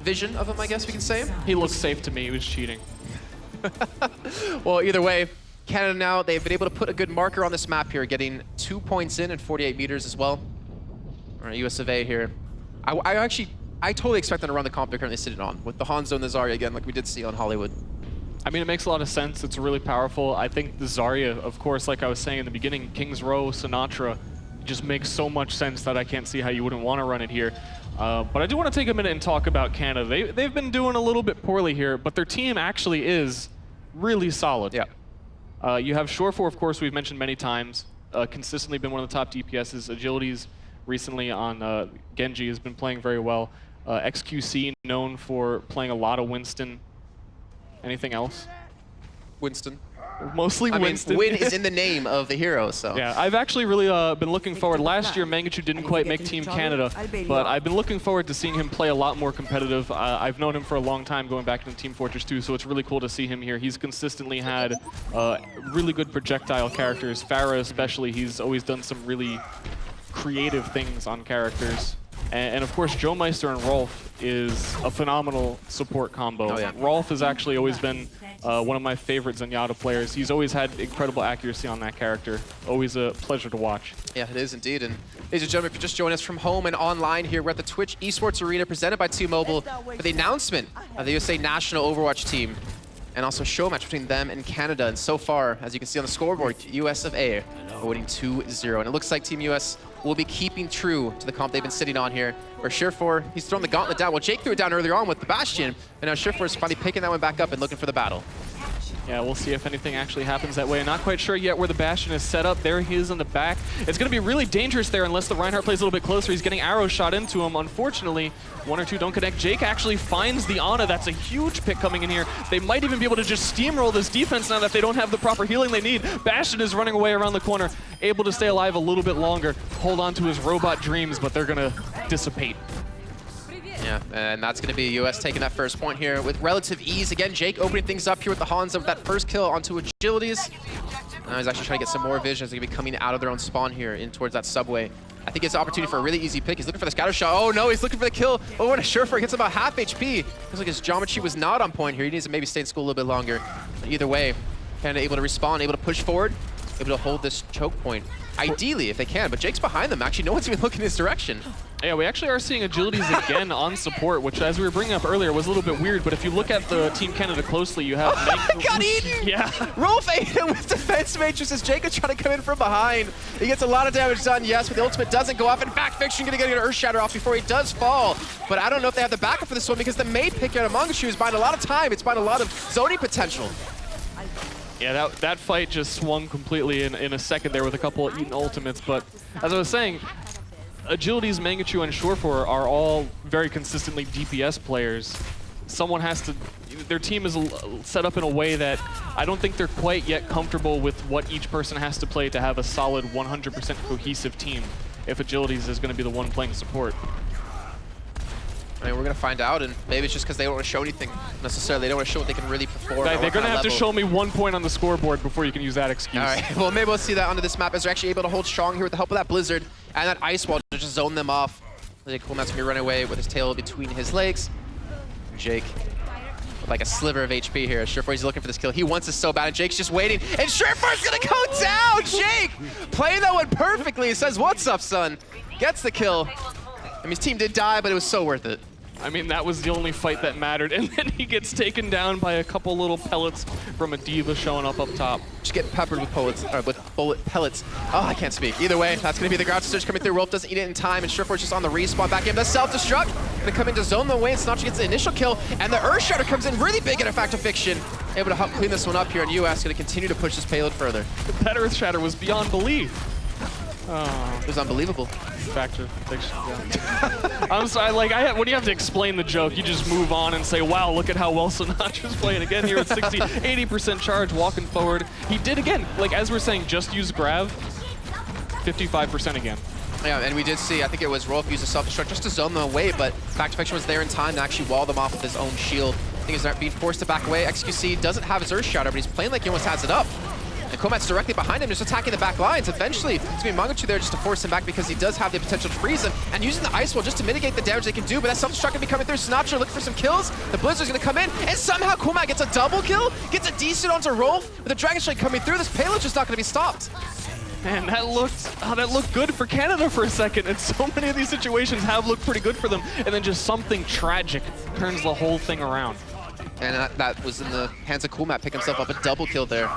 vision of him, I guess we can say. He looks safe to me. He was cheating. Well, either way, Canada now, they've been able to put a good marker on this map here, getting 2 points in and 48 meters as well. All right, US of A here. I totally expect them to run the comp they're currently sitting on, with the Hanzo and the Zarya again, like we did see on Hollywood. I mean, it makes a lot of sense. It's really powerful. I think the Zarya, of course, like I was saying in the beginning, King's Row, Sinatra, just makes so much sense that I can't see how you wouldn't want to run it here. But I do want to take a minute and talk about Canada. They've been doing a little bit poorly here, but their team actually is really solid. Yeah. You have Shore4, of course, we've mentioned many times. Consistently been one of the top DPSs. Agilities recently on Genji has been playing very well. XQC known for playing a lot of Winston. Anything else? Winston. Mostly Winston. Win is in the name of the hero, so. Yeah, I've actually really been looking forward. Last year, Mangachu didn't quite make Team Canada, but I've been looking forward to seeing him play a lot more competitive. I've known him for a long time, going back into Team Fortress 2, so it's really cool to see him here. He's consistently had really good projectile characters. Farah especially, he's always done some really creative things on characters. And of course, Joemeister and Rolf is a phenomenal support combo. Oh, yeah. Rolf has actually always been one of my favorite Zenyatta players. He's always had incredible accuracy on that character. Always a pleasure to watch. Yeah, it is indeed. And ladies and gentlemen, if you just joined us from home and online here, we're at the Twitch Esports Arena presented by T-Mobile for the announcement of the USA National Overwatch team and also Showmatch between them and Canada. And so far, as you can see on the scoreboard, US of A are winning 2-0. And it looks like Team US will be keeping true to the comp they've been sitting on here. Where Surefour, he's thrown the gauntlet down. Well, Jake threw it down earlier on with the Bastion, and now Surefour is finally picking that one back up and looking for the battle. Yeah, we'll see if anything actually happens that way. Not quite sure yet where the Bastion is set up. There he is in the back. It's going to be really dangerous there unless the Reinhardt plays a little bit closer. He's getting arrows shot into him. Unfortunately, 1 or 2 don't connect. Jake actually finds the Ana. That's a huge pick coming in here. They might even be able to just steamroll this defense now that they don't have the proper healing they need. Bastion is running away around the corner, able to stay alive a little bit longer, hold on to his robot dreams, but they're going to dissipate. Yeah, and that's going to be US taking that first point here with relative ease. Again, Jake opening things up here with the Hanzo with that first kill onto Agilities. Now he's actually trying to get some more vision as they're going to be coming out of their own spawn here in towards that subway. I think it's an opportunity for a really easy pick. He's looking for the scatter shot. Oh no, he's looking for the kill. Oh, and a Surefour gets about half HP. Looks like his geometry was not on point here. He needs to maybe stay in school a little bit longer. But either way, Canada able to respawn, able to push forward, able to hold this choke point. Ideally, if they can, but Jake's behind them. Actually, no one's even looking in this direction. Yeah, we actually are seeing Agilities again on support, which, as we were bringing up earlier, was a little bit weird. But if you look at the Team Canada closely, you have... Got eaten! Yeah. Rolf ate him with defense matrices. Jake is trying to come in from behind. He gets a lot of damage done, yes, but the ultimate doesn't go off. In fact, Fiction going to get an Earth Shatter off before he does fall. But I don't know if they have the backup for this one because the main pick out of Mangashu is buying a lot of time. It's buying a lot of zoning potential. Yeah, that fight just swung completely in a second there with a couple of eaten ultimates. But as I was saying, Agilities, Mangachu, and Surefour are all very consistently DPS players. Someone has to... Their team is set up in a way that I don't think they're quite yet comfortable with what each person has to play to have a solid 100% cohesive team if Agilities is going to be the one playing support. I mean, we're going to find out, and maybe it's just because they don't want to show anything necessarily. They don't want to show what they can really perform. They're going to have to show me 1 point on the scoreboard before you can use that excuse. All right, well, maybe we'll see that onto this map as they're actually able to hold strong here with the help of that Blizzard and that Ice Wall to just zone them off. Jake Coolmat's going to be running away with his tail between his legs. Jake with like a sliver of HP here. Surefour's looking for this kill. He wants this so bad, and Jake's just waiting. And Surefour's going to go down! Jake playing that one perfectly. He says, "What's up, son?" Gets the kill. I mean, his team did die, but it was so worth it. I mean, that was the only fight that mattered, and then he gets taken down by a couple little pellets from a D.Va showing up top. Just getting peppered with bullet pellets. Oh, I can't speak. Either way, that's going to be the Grouch Surge coming through. Rolf doesn't eat it in time, and Surefour's just on the respawn back in. The self-destruct going to come in to zone the way, and Sinatra gets the initial kill, and the Earth Shatter comes in really big in effect of Fiction. Able to help clean this one up here, and US going to continue to push this payload further. That Earth Shatter was beyond belief. Oh, it was unbelievable. Back to Fiction. Yeah. I'm sorry, like, when you have to explain the joke, you just move on and say, wow, look at how well Sinatra's playing again here with 60, 80% charge, walking forward. He did again, like, as we're saying, just use Grav, 55% again. Yeah, and we did see, I think it was Rolf used a self-destruct just to zone them away, but Back to Fiction was there in time to actually wall them off with his own shield. I think he's being forced to back away. XQC doesn't have his Earth Shatter, but he's playing like he almost has it up. And Coolmat's directly behind him, just attacking the back lines. Eventually, it's going to be Mangachu there just to force him back because he does have the potential to freeze him. And using the Ice Wall just to mitigate the damage they can do, but that self-destruct going to be coming through. Sinatra looking for some kills. The Blizzard's going to come in, and somehow Coolmat gets a double kill, gets a decent onto Rolf. With the Dragon Strike coming through, this payload's just not going to be stopped. Man, that looked good for Canada for a second, and so many of these situations have looked pretty good for them, and then just something tragic turns the whole thing around. And that was in the hands of Coolmat, pick himself up a double kill there.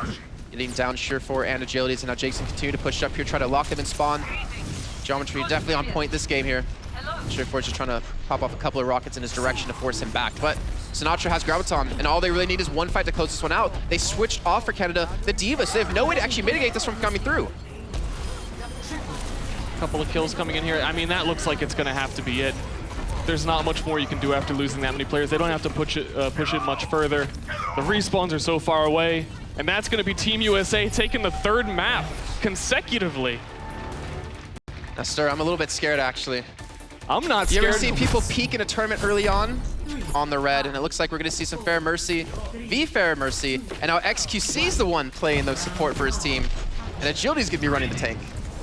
Getting down Surefour and Agilities, and now Jake's gonna continue to push up here, try to lock them in spawn. Geometry definitely on point this game here. Surefour's just trying to pop off a couple of rockets in his direction to force him back. But Sinatra has Graviton, and all they really need is one fight to close this one out. They switched off for Canada the D.Va, so they have no way to actually mitigate this from coming through. Couple of kills coming in here. I mean, that looks like it's gonna have to be it. There's not much more you can do after losing that many players. They don't have to push it much further. The respawns are so far away. And that's going to be Team USA taking the 3rd map consecutively. Now, Stir, I'm a little bit scared, actually. I'm not scared. You ever seen people peak in a tournament early on the red, and it looks like we're going to see some Fair Mercy v Fair Mercy, and now XQC's the one playing the support for his team, and Agility's going to be running the tank.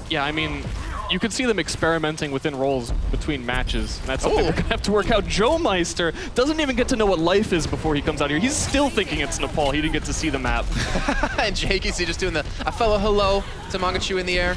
Yeah, I mean, you can see them experimenting within roles between matches. And that's something we're going to have to work out. Joe Meister doesn't even get to know what life is before he comes out here. He's still thinking it's Nepal. He didn't get to see the map. And Jake, you see just doing a fellow hello to Mangachu in the air.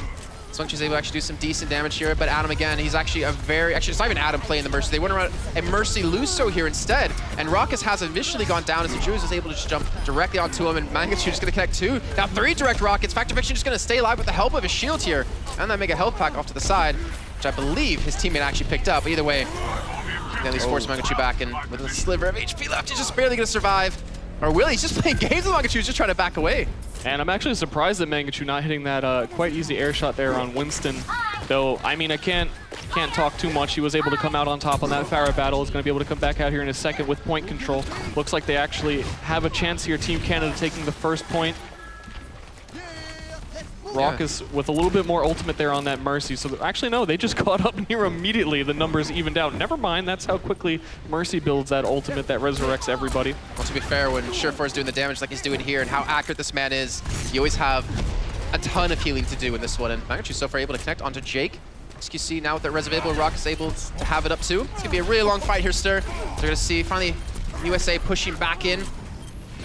Swungchu's able to actually do some decent damage here, but Adam again, he's actually actually it's not even Adam playing the Mercy. They went around a Mercy Luso here instead, and Raucus has initially gone down as the Jews is able to just jump directly onto him, and Mangachu just gonna connect 2. Now 3 direct rockets. Factor Fiction just gonna stay alive with the help of his shield here, and that Mega Health Pack off to the side, which I believe his teammate actually picked up. Either way, at least force Mangachu back, and with a sliver of HP left, he's just barely gonna survive. Or will he? He's just playing games with Mangachu, he's just trying to back away. And I'm actually surprised at Mangachu not hitting that quite easy air shot there on Winston. Though, I mean, I can't talk too much. He was able to come out on top on that Pharah battle. He's going to be able to come back out here in a second with point control. Looks like they actually have a chance here. Team Canada taking the first point. Raucus with a little bit more ultimate there on that Mercy. So actually, no, they just caught up near immediately. The numbers evened out. Never mind, that's how quickly Mercy builds that ultimate that resurrects everybody. Well, to be fair, when Surefour is doing the damage like he's doing here and how accurate this man is, you always have a ton of healing to do in this one. And Mangachu so far able to connect onto Jake. XQC now with their res available, Raucus able to have it up too. It's gonna be a really long fight here, Stir. They're gonna see finally USA pushing back in.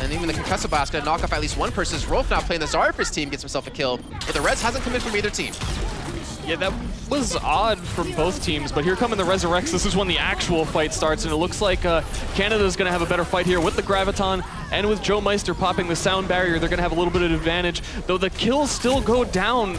And even the Concussive Blast gonna knock off at least one person. Rolf now playing the Zarya for his team gets himself a kill. But the res hasn't come in from either team. Yeah, that was odd from both teams, but here coming the Resurrects. This is when the actual fight starts, and it looks like Canada's going to have a better fight here with the Graviton, and with Joe Meister popping the sound barrier, they're going to have a little bit of advantage, though the kills still go down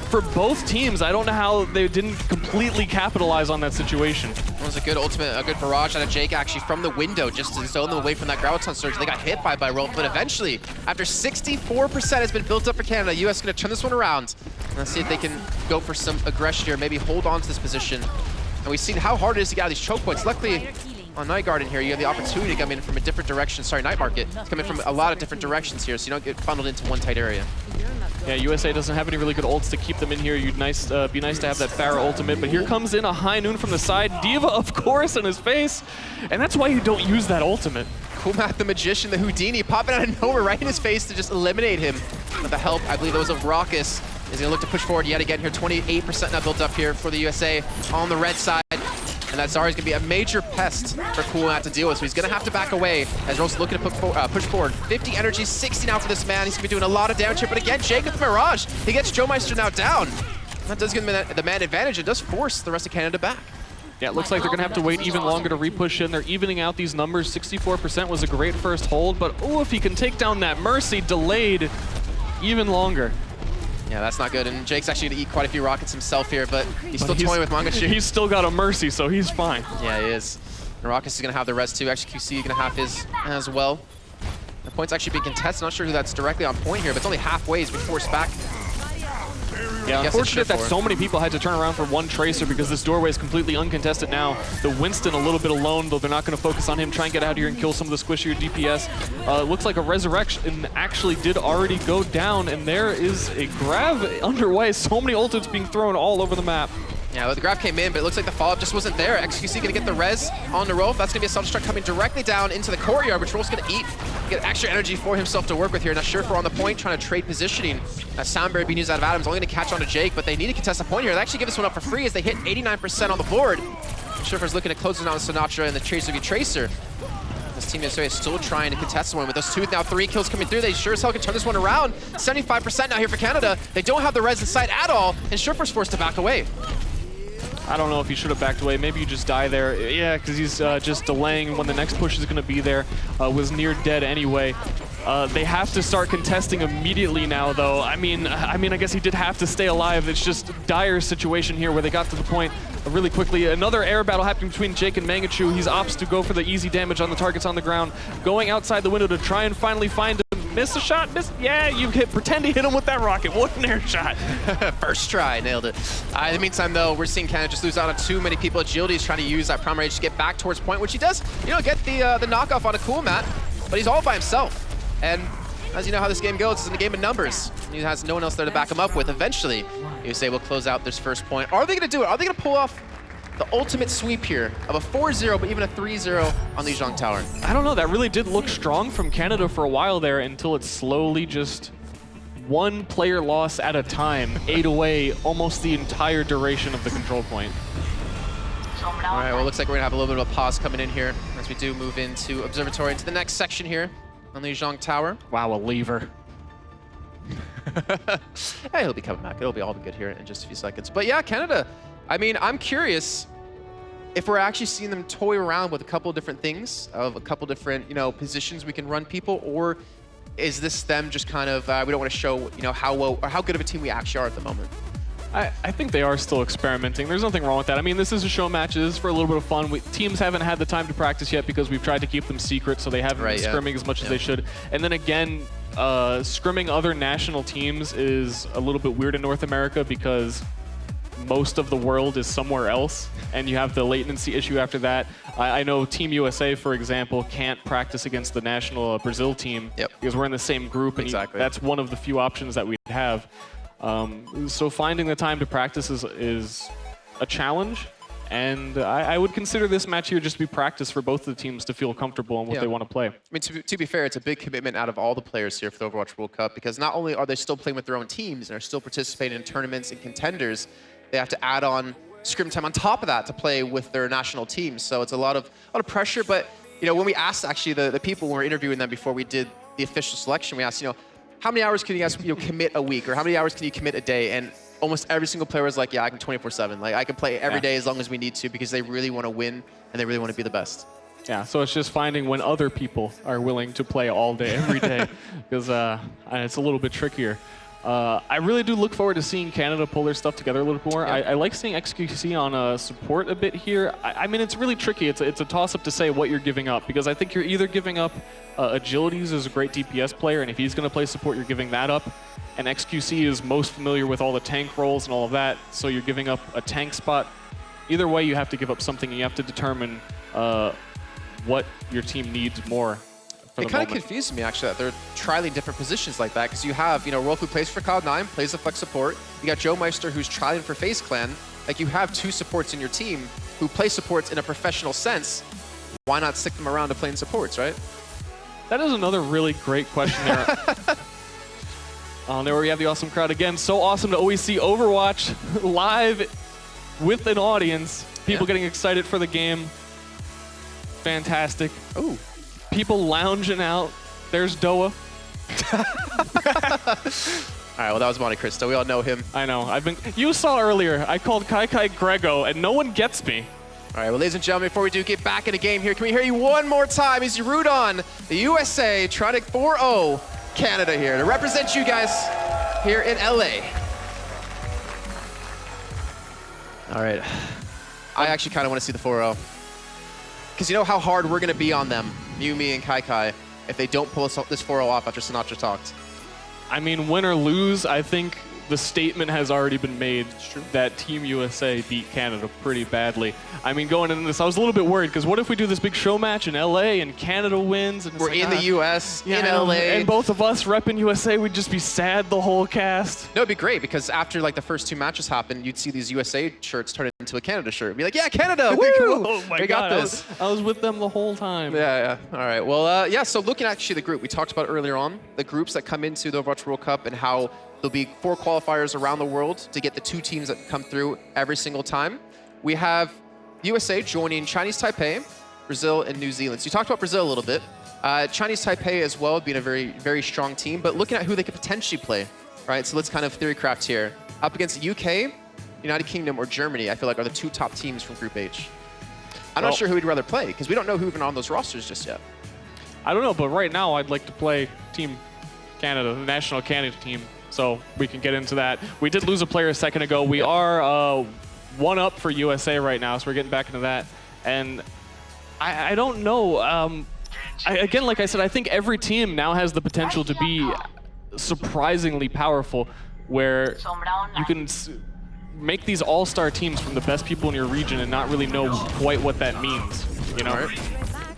for both teams. I don't know how they didn't completely capitalize on that situation. It was a good ultimate, a good barrage out of Jake actually from the window just to zone them away from that Graviton surge. They got hit by Rolf, but eventually, after 64% has been built up for Canada, US is going to turn this one around. Let's see if they can go for some aggression here, maybe hold on to this position. And we've seen how hard it is to get out of these choke points. Luckily, on Night Guard in here, you have the opportunity to come in from a different direction. Sorry, Night Market. Come in from a lot of different directions here, so you don't get funneled into one tight area. Yeah, USA doesn't have any really good ults to keep them in here. You'd be nice to have that Pharah ultimate, but here comes in a High Noon from the side. Diva, of course, in his face, and that's why you don't use that ultimate. Kumat the Magician, the Houdini, popping out of nowhere right in his face to just eliminate him. With the help, I believe it was of Raucus, is going to look to push forward yet again here. 28% now built up here for the USA on the red side. And that Zarya's going to be a major pest for Kumat to deal with, so he's going to have to back away as Rose looking to push forward. 50 energy, 60 now for this man. He's going to be doing a lot of damage here, but again, Jake with the Mirage. He gets Joe Meister now down. That does give him the man advantage and does force the rest of Canada back. Yeah, it looks like they're going to have to wait even longer to re-push in. They're evening out these numbers. 64% was a great first hold, but oh, if he can take down that Mercy, delayed even longer. Yeah, that's not good, and Jake's actually going to eat quite a few rockets himself here, but he's still toying with Mangachu. He's still got a Mercy, so he's fine. Yeah, he is. And Raucus is going to have the res too. Actually, QC is going to have his as well. The point's actually being contested. Not sure who that's directly on point here, but it's only halfway. He's been forced back. Yeah, unfortunate that so many people had to turn around for one Tracer because this doorway is completely uncontested now. The Winston a little bit alone, though they're not going to focus on him. Try and get out here and kill some of the squishier DPS. Looks like a Resurrection actually did already go down, and there is a grab underway. So many ultimates being thrown all over the map. Yeah, well, the grab came in, but it looks like the follow-up just wasn't there. XQC going to get the res on the Rolf. That's going to be a self-destruct coming directly down into the courtyard, which Rolf's going to eat. Get extra energy for himself to work with here. Now, Surefour on the point, trying to trade positioning. Soundberry being used out of Adams, only going to catch on to Jake, but they need to contest a point here. They actually give this one up for free as they hit 89% on the board. Surefour's looking to close it on Sinatra and the Tracer v Tracer. This team is still trying to contest one with those two, now 3 kills coming through. They sure as hell can turn this one around. 75% now here for Canada. They don't have the res in sight at all, and Surefour's forced to back away. I don't know if he should have backed away. Maybe you just die there. Yeah, because he's just delaying when the next push is going to be there. Was near dead anyway. They have to start contesting immediately now, though. I mean, I guess he did have to stay alive. It's just dire situation here where they got to the point really quickly. Another air battle happening between Jake and Mangachu. He's opts to go for the easy damage on the targets on the ground, going outside the window to try and finally find him. Miss a shot, miss. Yeah, you pretend to hit him with that rocket. What an air shot. First try, nailed it. In the meantime, though, we're seeing Canada just lose out on too many people. Agility is trying to use that Prime Rage to get back towards point, which he does, get the knockoff on a cool mat, but he's all by himself. And as you know how this game goes, it's in a game of numbers. He has no one else there to back him up with. Eventually, USA will close out this first point. Are they going to do it? Are they going to pull off the ultimate sweep here of a 4-0, but even a 3-0 on Lijang Tower? I don't know. That really did look strong from Canada for a while there until it slowly just one player loss at a time ate away almost the entire duration of the control point. All right, well, it looks like we're going to have a little bit of a pause coming in here as we do move into Observatory, into the next section here on Lijang Tower. Wow, a lever. Hey, he'll be coming back. It'll be all good here in just a few seconds. But yeah, Canada, I mean, I'm curious if we're actually seeing them toy around with a couple of different things, of a couple different, positions we can run people, or is this them just kind of, we don't want to show, how well or how good of a team we actually are at the moment? I think they are still experimenting. There's nothing wrong with that. I mean, this is a show match. It is for a little bit of fun. Teams haven't had the time to practice yet because we've tried to keep them secret, so they haven't been scrimming as much as they should. And then again, scrimming other national teams is a little bit weird in North America because most of the world is somewhere else, and you have the latency issue after that. I know Team USA, for example, can't practice against the national Brazil team because we're in the same group, and that's one of the few options that we have. So finding the time to practice is a challenge, and I would consider this match here just to be practice for both of the teams to feel comfortable in what they want to play. I mean, to be fair, it's a big commitment out of all the players here for the Overwatch World Cup, because not only are they still playing with their own teams and are still participating in tournaments and contenders, they have to add on scrim time on top of that to play with their national teams. So it's a lot of pressure. But when we asked actually the people when we were interviewing them before we did the official selection, we asked, how many hours can you guys commit a week, or how many hours can you commit a day? And almost every single player was like, yeah, I can 24/7. Like, I can play every day as long as we need to, because they really want to win and they really want to be the best. Yeah, so it's just finding when other people are willing to play all day, every day, because it's a little bit trickier. I really do look forward to seeing Canada pull their stuff together a little bit more. I like seeing XQC on support a bit here. I mean, it's really tricky. It's a toss-up to say what you're giving up, because I think you're either giving up Agilities is a great DPS player, and if he's going to play support, you're giving that up. And XQC is most familiar with all the tank roles and all of that, so you're giving up a tank spot. Either way, you have to give up something, and you have to determine what your team needs more. It kind of confuses me, actually, that they're trialing different positions like that, because you have, Rolf, who plays for Cloud9, plays the flex support. You got Joe Meister, who's trialing for FaZe Clan. Like, you have two supports in your team who play supports in a professional sense. Why not stick them around to playing supports, right? That is another really great question there. There we have the awesome crowd again. So awesome to always see Overwatch live with an audience. People getting excited for the game. Fantastic. Ooh. People lounging out. There's Doa. All right, well, that was Monte Cristo. We all know him. I know. You saw earlier, I called Kai Grego, and no one gets me. All right, well, ladies and gentlemen, before we do get back in the game here, can we hear you one more time as you root on the USA trying to 4-0 Canada here to represent you guys here in LA. All right. I actually kind of want to see the 4-0. Because you know how hard we're going to be on them, you, me, and Kai, if they don't pull this 4-0 off after Sinatra talked. I mean, win or lose, I think the statement has already been made that Team USA beat Canada pretty badly. I mean, going into this, I was a little bit worried, because what if we do this big show match in LA and Canada wins? And we're like, in the US, in LA. And both of us repping USA, we'd just be sad, the whole cast. No, it'd be great, because after like the first two matches happened, you'd see these USA shirts turn into a Canada shirt. Be like, yeah, Canada, woo! Oh my God, got this. I was with them the whole time. Yeah. All right. Well, yeah, so looking at actually the group, we talked about earlier on, the groups that come into the Overwatch World Cup and how there'll be 4 qualifiers around the world to get the 2 teams that come through every single time. We have USA joining Chinese Taipei, Brazil, and New Zealand. So you talked about Brazil a little bit. Chinese Taipei as well, being a very, very strong team, but looking at who they could potentially play, right? So let's kind of theory craft here. Up against the UK, United Kingdom, or Germany, I feel like are the 2 top teams from Group H. I'm not sure who we'd rather play, because we don't know who even on those rosters just yet. I don't know, but right now I'd like to play Team Canada, the national Canada team. So we can get into that. We did lose a player a second ago. We are 1 up for USA right now, so we're getting back into that. And I don't know. Again, like I said, I think every team now has the potential to be surprisingly powerful, where you can make these all-star teams from the best people in your region and not really know quite what that means, you know?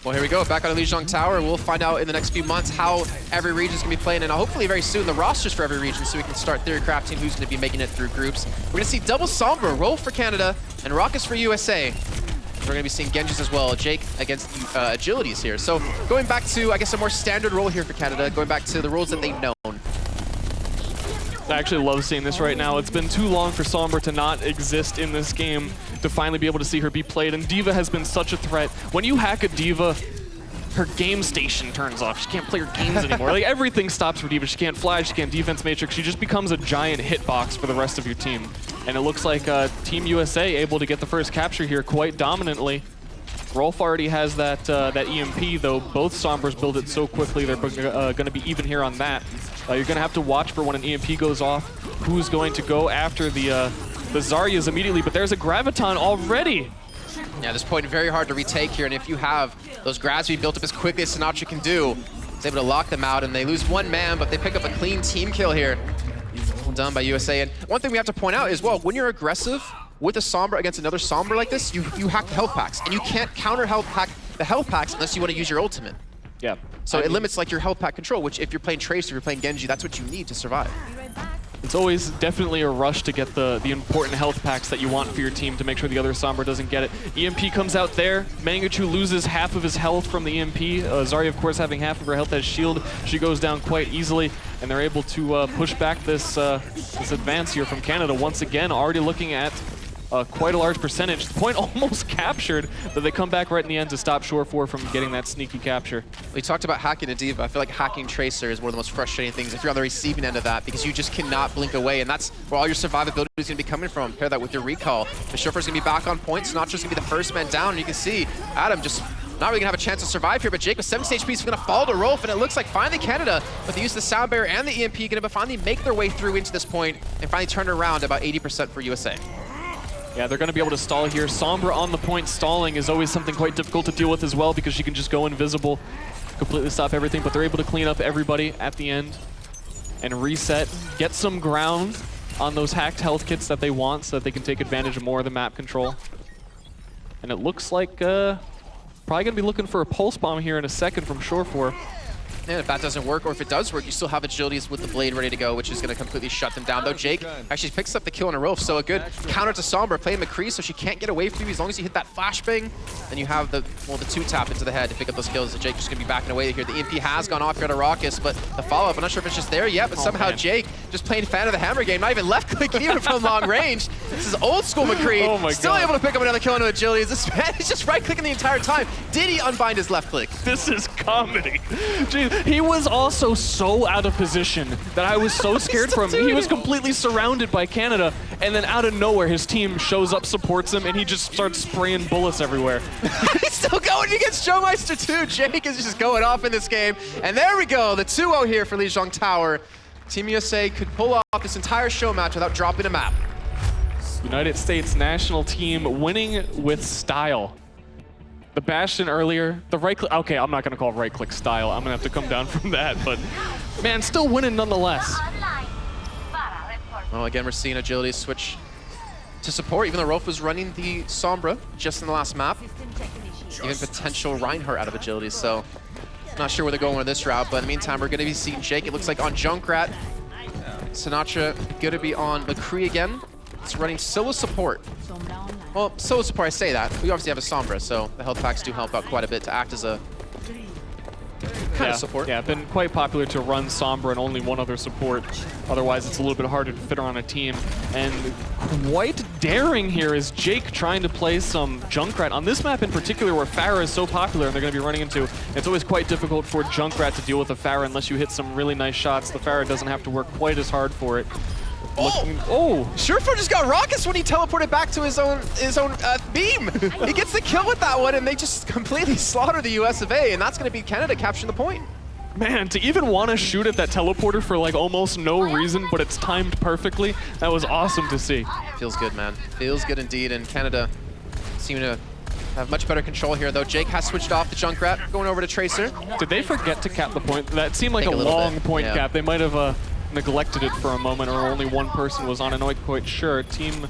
Well, here we go, back on the Lijang Tower. We'll find out in the next few months how every region's gonna be playing, and hopefully very soon the rosters for every region, so we can start theory crafting who's gonna be making it through groups. We're gonna see double Sombra, Rolf for Canada, and Rockets for USA. We're gonna be seeing Genjis as well, Jake against Agilities here. So going back to, I guess, a more standard role here for Canada, going back to the roles that they've known. I actually love seeing this right now. It's been too long for Sombra to not exist in this game, to finally be able to see her be played, and D.Va has been such a threat. When you hack a D.Va, her game station turns off. She can't play her games anymore. Like, everything stops for D.Va. She can't fly, she can't defense matrix. She just becomes a giant hitbox for the rest of your team. And it looks like Team USA able to get the first capture here quite dominantly. Rolf already has that EMP, though both Sombras build it so quickly they're going to be even here on that. You're going to have to watch for when an EMP goes off, who's going to go after the Zaryas immediately, but there's a Graviton already. Yeah, this point very hard to retake here, and if you have those grabs be built up as quickly as Sinatra can do, it's able to lock them out, and they lose one man, but they pick up a clean team kill here. Well done by USA. And one thing we have to point out is, well, when you're aggressive with a Sombra against another Sombra like this, you hack the health packs, and you can't counter health pack the health packs unless you want to use your ultimate. Yeah. So it limits like your health pack control, which if you're playing Tracer, if you're playing Genji, that's what you need to survive. It's always definitely a rush to get the important health packs that you want for your team to make sure the other Sombra doesn't get it. EMP comes out there. Mangachu loses half of his health from the EMP. Zarya, of course, having half of her health as shield. She goes down quite easily, and they're able to push back this advance here from Canada. Once again, already looking at quite a large percentage. The point almost captured, but they come back right in the end to stop Shore4 from getting that sneaky capture. We talked about hacking a D.Va. I feel like hacking Tracer is one of the most frustrating things if you're on the receiving end of that, because you just cannot blink away, and that's where all your survivability is going to be coming from. Pair that with your recall. The Shore4's going to be back on point. Sinatra's going to be the first man down, and you can see Adam just not really going to have a chance to survive here, but Jake with 70 HP is going to fall to Rolf, and it looks like finally Canada, with the use of the Sound Barrier and the EMP, going to finally make their way through into this point and finally turn it around about 80% for USA. Yeah, they're going to be able to stall here. Sombra on the point stalling is always something quite difficult to deal with as well, because she can just go invisible, completely stop everything, but they're able to clean up everybody at the end and reset, get some ground on those hacked health kits that they want so that they can take advantage of more of the map control. And it looks like probably going to be looking for a pulse bomb here in a second from Shore4. And if that doesn't work, or if it does work, you still have agilities with the blade ready to go, which is going to completely shut them down. Though Jake actually picks up the kill on a Rolf, so a good counter to Sombra, playing McCree, so she can't get away from you as long as you hit that flashbang. Then you have the two-tap into the head to pick up those kills. So Jake just going to be backing away here. The EMP has gone off here to Raucus, but the follow-up, I'm not sure if it's just there yet, but somehow man. Jake just playing fan of the hammer game, not even left-click even from long range. This is old-school McCree, still able to pick up another kill into agilities. This man is just right-clicking the entire time. Did he unbind his left-click? This is comedy. Jeez, he was also so out of position that I was so scared for him. He was completely surrounded by Canada, and then out of nowhere, his team shows up, supports him, and he just starts spraying bullets everywhere. He's still going against Showmeister too. Jake is just going off in this game. And there we go, the 2-0 here for Lijang Tower. Team USA could pull off this entire show match without dropping a map. United States national team winning with style. The Bastion earlier, the right click, okay, I'm not gonna call right click style. I'm gonna have to come down from that, but man, still winning nonetheless. Well, again, we're seeing agility switch to support, even though Rolf was running the Sombra just in the last map. Even potential Reinhardt out of agility, so not sure where they're going with this route, but in the meantime, we're gonna be seeing Jake. It looks like on Junkrat. Sinatra gonna be on McCree again. It's running solo support. Well, solo support, I say that. We obviously have a Sombra, so the health packs do help out quite a bit to act as a kind of support. Yeah, been quite popular to run Sombra and only one other support. Otherwise, it's a little bit harder to fit her on a team. And quite daring here is Jake trying to play some Junkrat. On this map in particular, where Pharah is so popular and they're going to be running into, it's always quite difficult for Junkrat to deal with a Pharah unless you hit some really nice shots. The Pharah doesn't have to work quite as hard for it. Oh! Shore4 just got Raucus when he teleported back to his own beam. He gets the kill with that one, and they just completely slaughter the US of A, and that's going to be Canada capturing the point. Man, to even want to shoot at that teleporter for like almost no reason, but it's timed perfectly, that was awesome to see. Feels good, man. Feels good indeed, and Canada seem to have much better control here, though. Jake has switched off the Junkrat, going over to Tracer. Did they forget to cap the point? That seemed like a long point cap. They might have neglected it for a moment, or only one person was on it. I'm not quite sure. Team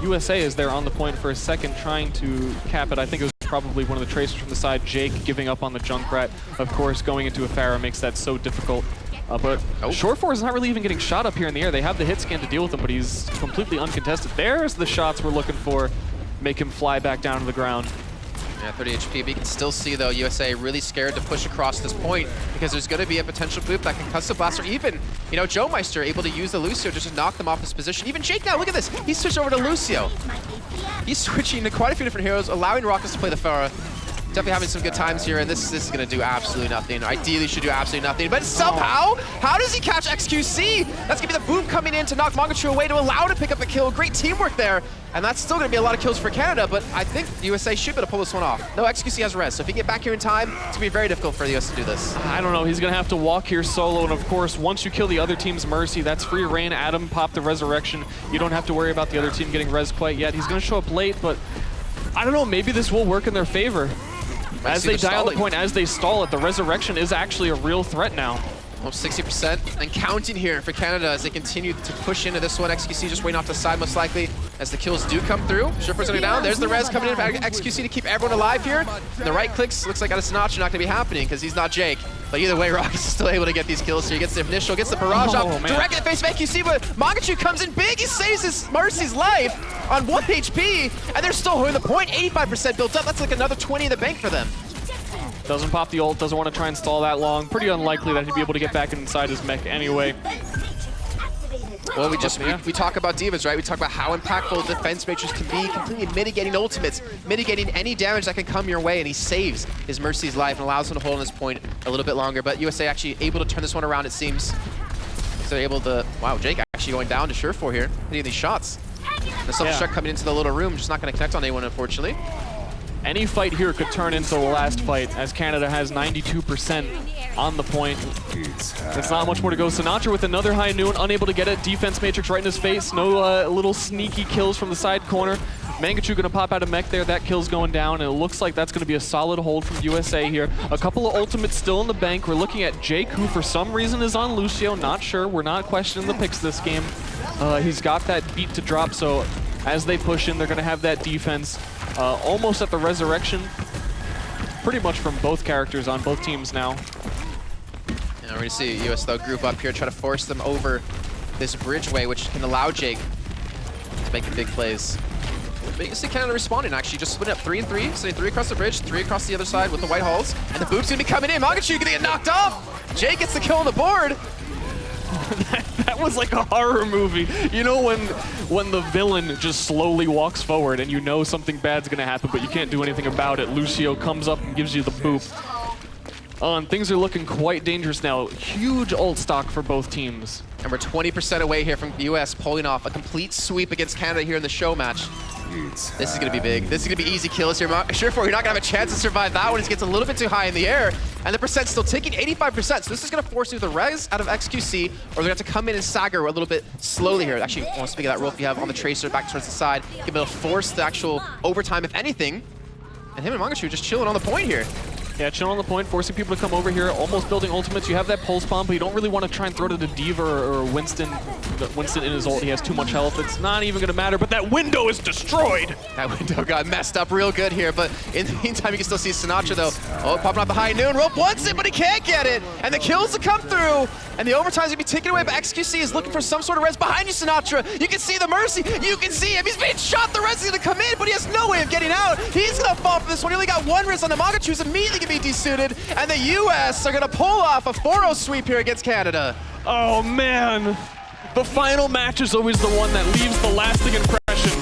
USA is there on the point for a second, trying to cap it. I think it was probably one of the Tracers from the side. Jake giving up on the Junkrat. Of course, going into a Pharah makes that so difficult. But Shore4 is not really even getting shot up here in the air. They have the hit scan to deal with him, but he's completely uncontested. There's the shots we're looking for. Make him fly back down to the ground. Yeah, 30 HP, but you can still see, though, USA really scared to push across this point because there's going to be a potential boop that can custom blast, or even, you know, Joe Meister able to use the Lucio just to knock them off this position. Even Jake now, look at this. He's switched over to Lucio. He's switching to quite a few different heroes, allowing Raucus to play the Pharah. definitely having some good times here, and this is going to do absolutely nothing. Ideally should do absolutely nothing, but somehow, how does he catch XQC? That's going to be the boom coming in to knock Mangachu away to allow him to pick up a kill. Great teamwork there, and that's still going to be a lot of kills for Canada, but I think the USA should be able to pull this one off. No, XQC has res, so if he get back here in time, it's going to be very difficult for the US to do this. I don't know, he's going to have to walk here solo, and of course, once you kill the other team's Mercy, that's free reign. Adam pop the resurrection. You don't have to worry about the other team getting res quite yet. He's going to show up late, but I don't know, maybe this will work in their favor. As they die on the point, as they stall it, the resurrection is actually a real threat now. Almost 60% and counting here for Canada as they continue to push into this one. XQC just waiting off the side most likely as the kills do come through. Surfer's going down. There's the res coming in for XQC to keep everyone alive here. The right clicks looks like out of Sinatra not going to be happening because he's not Jake. But either way, Rockets is still able to get these kills. So he gets the initial, gets the barrage off, direct in the face of XQC, but Mangachu comes in big. He saves his Mercy's life on 1 HP, and they're still holding the point. 85% built up. That's like another 20 in the bank for them. Doesn't pop the ult, doesn't want to try and stall that long. Pretty unlikely that he'd be able to get back inside his mech anyway. Well, we talk about divas, right? We talk about how impactful defense matrix can be, completely mitigating ultimates, mitigating any damage that can come your way, and he saves his Mercy's life and allows him to hold on his point a little bit longer. But USA actually able to turn this one around, it seems. So they're able to, wow, Jake actually going down to Surefour here, hitting these shots. The self-destruct coming into the little room, just not going to connect on anyone, unfortunately. Any fight here could turn into the last fight, as Canada has 92% on the point. It's not much more to go. Sinatra with another high noon, unable to get it. Defense matrix right in his face. No little sneaky kills from the side corner. Mangachu gonna pop out a mech there. That kill's going down, and it looks like that's gonna be a solid hold from USA here. A couple of ultimates still in the bank. We're looking at Jake, who for some reason is on Lucio. Not sure. We're not questioning the picks this game. He's got that beat to drop, so as they push in, they're gonna have that defense. Almost at the resurrection, pretty much from both characters on both teams now. And we're going to see US though group up here, try to force them over this bridgeway, which can allow Jake to make the big plays. But you see Canada responding actually, just splitting up 3 and 3, sending 3 across the bridge, 3 across the other side with the white halls, and the boop's going to be coming in. Mangachu gonna get knocked off. Jake gets the kill on the board. That was like a horror movie. You know when the villain just slowly walks forward and you know something bad's gonna happen, but you can't do anything about it. Lucio comes up and gives you the boop. And things are looking quite dangerous now. Huge ult stock for both teams. And we're 20% away here from the US pulling off a complete sweep against Canada here in the show match. This is going to be big. This is going to be easy kills here. Surefour, you're not going to have a chance to survive that one. It gets a little bit too high in the air. And the percent's still ticking, 85%. So this is going to force either the res out of XQC, or they're going to have to come in and Sagar a little bit slowly here. Actually, I want to speak of that rope you have on the Tracer back towards the side. Give it a force the actual overtime, if anything. And him and Mangachu just chilling on the point here. Yeah, chilling on the point, forcing people to come over here, almost building ultimates. You have that pulse bomb, but you don't really want to try and throw it to Diva or Winston. Winston in his ult, he has too much health. It's not even going to matter, but that window is destroyed. That window got messed up real good here, but in the meantime, you can still see Sinatra, though. Oh, popping out the high noon. Rope wants it, but he can't get it. And the kills to come through. And the overtime's going to be taken away, but XQC is looking for some sort of res behind you, Sinatra. You can see the Mercy. You can see him. He's being shot. The res is going to come in, but he has no way of getting out. He's going to fall for this one. He only got 1 res on the Mangachu. He's immediately going to be desuited. And the US are going to pull off a 4-0 sweep here against Canada. Oh, man. The final match is always the one that leaves the lasting impression.